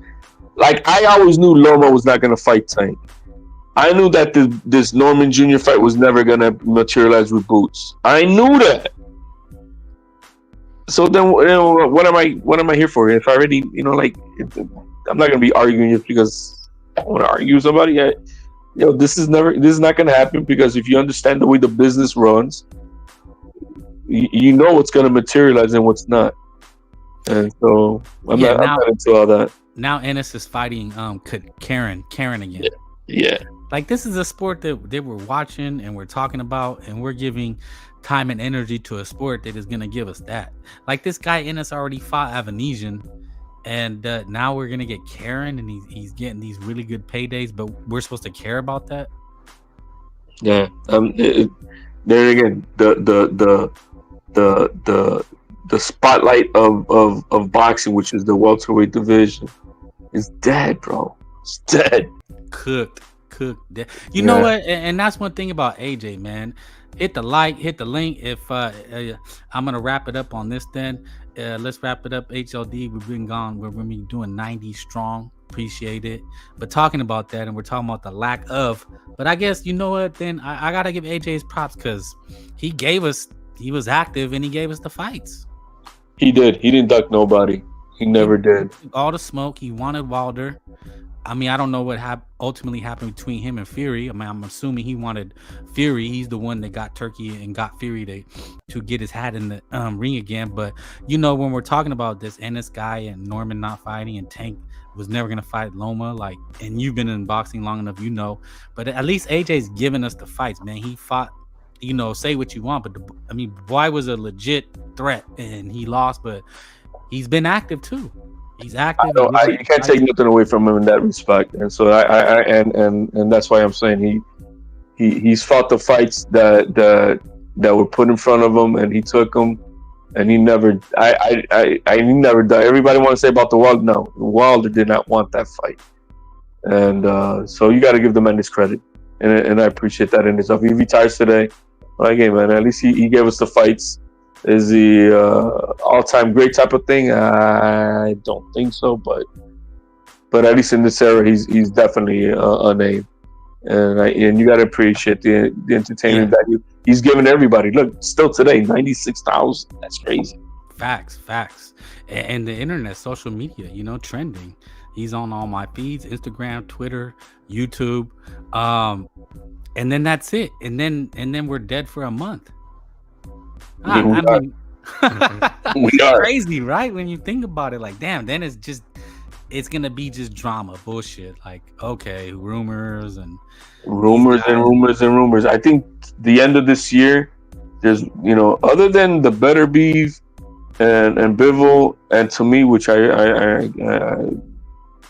like I always knew Loma was not gonna fight Tank. I knew that this Norman Jr. fight was never gonna materialize with Boots. I knew that. So then, what am I here for? If I already, I'm not gonna be arguing just because I want to argue with somebody. This is not gonna happen, because if you understand the way the business runs, you know what's gonna materialize and what's not. And so I'm not into all that. Now Ennis is fighting Karen again. Yeah. Like, this is a sport that we're watching and we're talking about, and we're giving time and energy to a sport that is going to give us that. Like, this guy Ennis already fought Avanesian, and now we're going to get Karen, and he's getting these really good paydays, but we're supposed to care about that? Yeah. There again, the spotlight of boxing, which is the welterweight division, is dead, bro. It's dead. Cooked. You know what? And that's one thing about AJ, man. Hit the like, hit the link. If I'm gonna wrap it up on this, then let's wrap it up. HLD, we've been gone. We're gonna be doing 90 strong. Appreciate it. But talking about that, and we're talking about the lack of. But I guess, you know what? Then I gotta give AJ his props, because he was active and he gave us the fights. He did. He didn't duck nobody. He never did. All the smoke. He wanted Wilder. I mean, I don't know what ultimately happened between him and Fury. I mean, I'm assuming he wanted Fury. He's the one that got Turkey and got Fury to get his hat in the ring again. But, when we're talking about this, and this guy and Norman not fighting, and Tank was never going to fight Loma, like, and you've been in boxing long enough, But at least AJ's giving us the fights, man. He fought, say what you want, but Dubois was a legit threat, and he lost, but he's been active too. He's active. You can't take nothing away from him in that respect, and so and that's why I'm saying he's fought the fights that were put in front of him, and he took them, and he never. He never done. Everybody want to say about the Wilder. No, Wilder did not want that fight, and so you got to give the man his credit, and I appreciate that in himself. He retires today. Like, hey man, at least he gave us the fights. Is the all-time great type of thing? I don't think so, but at least in this era, he's definitely a name, and you got to appreciate the entertainment value he's giving everybody. Look, still today, 96,000. That's crazy. Facts, and the internet, social media, trending. He's on all my feeds: Instagram, Twitter, YouTube, and then that's it. And then we're dead for a month. I mean, we are crazy, right? When you think about it, like, damn, then it's gonna be just drama, bullshit. Like, okay, rumors. I think the end of this year, there's other than the Better Beef and Bivol, and to me, which I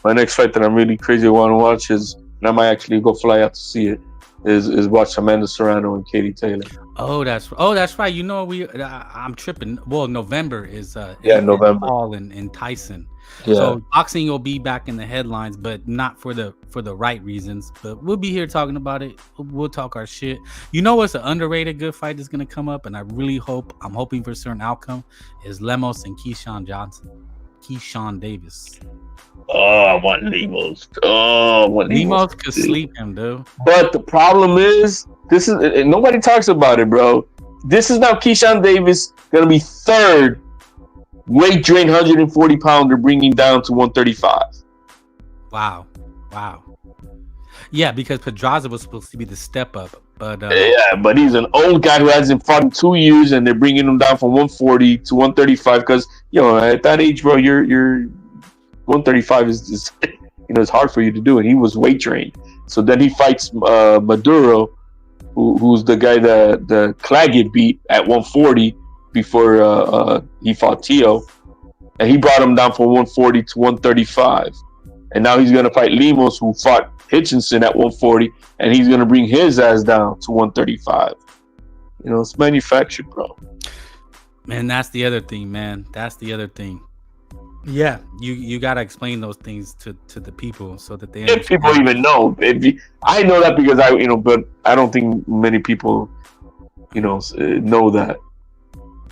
my next fight that I'm really crazy want to watch is, and I might actually go fly out to see it, is watch Amanda Serrano and Katie Taylor. Oh, that's right. I'm tripping. Well, November is November. Paul and Tyson. Yeah. So boxing will be back in the headlines, but not for the right reasons. But we'll be here talking about it. We'll talk our shit. What's an underrated good fight that's gonna come up, and I'm hoping for a certain outcome, is Lemos and Keyshawn Davis. Oh, I want Lemos. Lemos could sleep him, dude. But the problem is, nobody talks about it, bro. This is now Keyshawn Davis gonna be third weight drain 140 pounder, bringing down to 135. Wow. Yeah, because Pedraza was supposed to be the step up, but but he's an old guy who hasn't fought in 2 years, and they're bringing him down from 140 to 135 because at that age, bro, you're 135 is it's hard for you to do, and he was weight drained. So then he fights Maduro, who's the guy that Claggett beat at 140 before he fought Tio, and he brought him down from 140 to 135. And now he's going to fight Lemos, who fought Hitchinson at 140, and he's gonna bring his ass down to 135. You know, it's manufactured, bro. Man, that's the other thing, man. That's the other thing. Yeah, you gotta explain those things to the people so that they understand. If people even know, I know that because but I don't think many people, know that.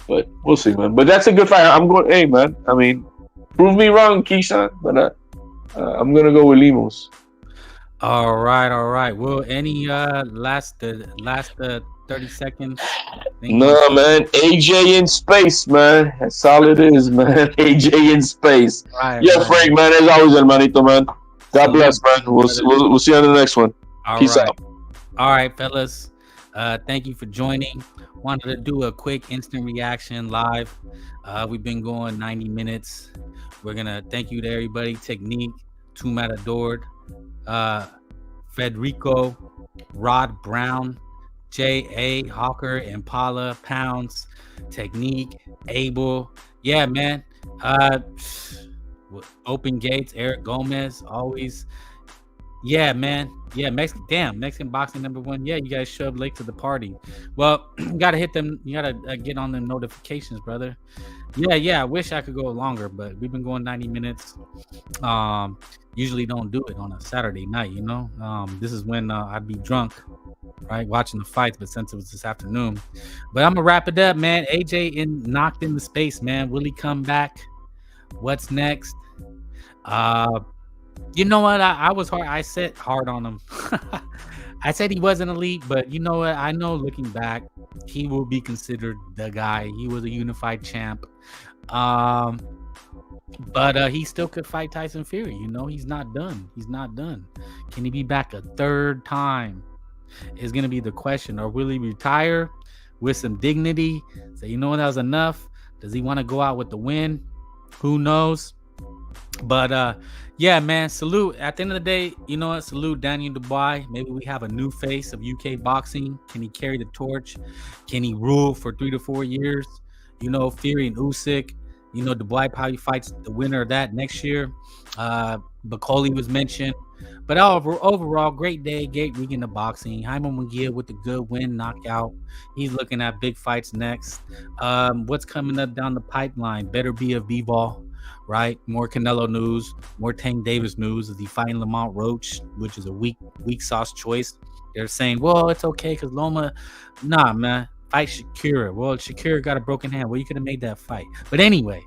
But we'll see, man. But that's a good fight. I'm going. Hey, man. I mean, prove me wrong, Keyshawn, but I'm gonna go with Lemos. All right. Well, any last 30 seconds? No, man. AJ in space, man. That's all it is, man. AJ in space. Right, Frank, man. As always, hermanito, man. God bless, man. We'll see you on the next one. Peace out. All right, fellas. Thank you for joining. Wanted to do a quick instant reaction live. We've been going 90 minutes. We're gonna thank you to everybody. Technique, Two Matador, Federico, Rod Brown, J.A. Hawker, Impala, Pounds, Technique, Abel. Yeah, man. Open Gates, Eric Gomez, always. Yeah, man. Yeah, Mexican boxing #1. Yeah, you guys show up late to the party. Well, you gotta hit them. You gotta get on the notifications, brother. Yeah. I wish I could go longer, but we've been going 90 minutes. Usually don't do it on a Saturday night. This is when I'd be drunk, right, watching the fights. But since it was this afternoon, but I'm gonna wrap it up, man. AJ knocked into space, man. Will he come back? What's next? You know what? I was hard. I said hard on him. I said he wasn't elite, but you know what? I know looking back, he will be considered the guy. He was a unified champ. But he still could fight Tyson Fury. He's not done. Can he be back a third time? Is going to be the question. Or will he retire with some dignity? Say, that was enough. Does he want to go out with the win? Who knows? But yeah, man, salute. At the end of the day, you know what? Salute Daniel Dubois. Maybe we have a new face of UK boxing. Can he carry the torch? Can he rule for 3 to 4 years? Fury and Usyk. Dubois probably fights the winner of that next year. Bacoli was mentioned. But overall, great day, great weekend of boxing. Jaime Mungia with the good win, knockout. He's looking at big fights next. What's coming up down the pipeline? Better be a B-ball. Right, more Canelo news, more Tank Davis news. Is he fighting Lamont Roach, which is a weak sauce choice? They're saying, well, it's okay because Loma, nah, man, fight Shakira. Well, Shakira got a broken hand. Well, you could have made that fight. But anyway,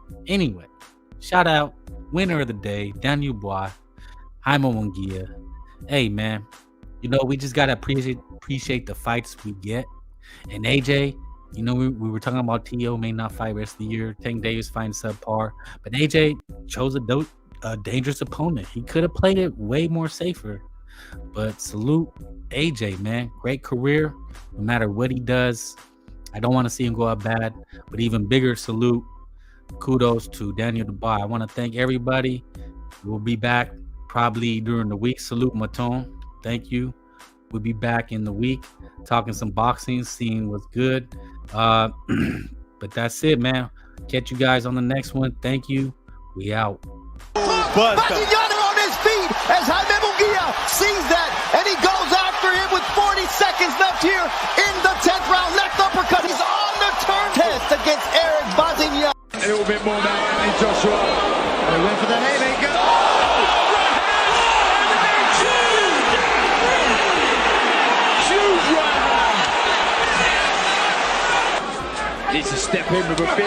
shout out, winner of the day, Daniel Dubois, Jaime Mungia. Hey, man, we just gotta appreciate the fights we get. And AJ. We were talking about T.O. may not fight rest of the year. Tank Davis fighting subpar. But AJ chose a dangerous opponent. He could have played it way more safer. But salute AJ, man. Great career. No matter what he does, I don't want to see him go out bad. But even bigger salute. Kudos to Daniel Dubois. I want to thank everybody. We'll be back probably during the week. Salute Maton. Thank you. We'll be back in the week talking some boxing, seeing what's good. But that's it, man. Catch you guys on the next one. Thank you. We out. Maquillana on his feet as Jaime Mungia sees that, and he goes after him with 40 seconds left here in the 10th round. Left uppercut. He's on the turn test against Eric Bazignan. A little bit more now, Anthony Joshua. They went for the haymaker. Needs to step in with a big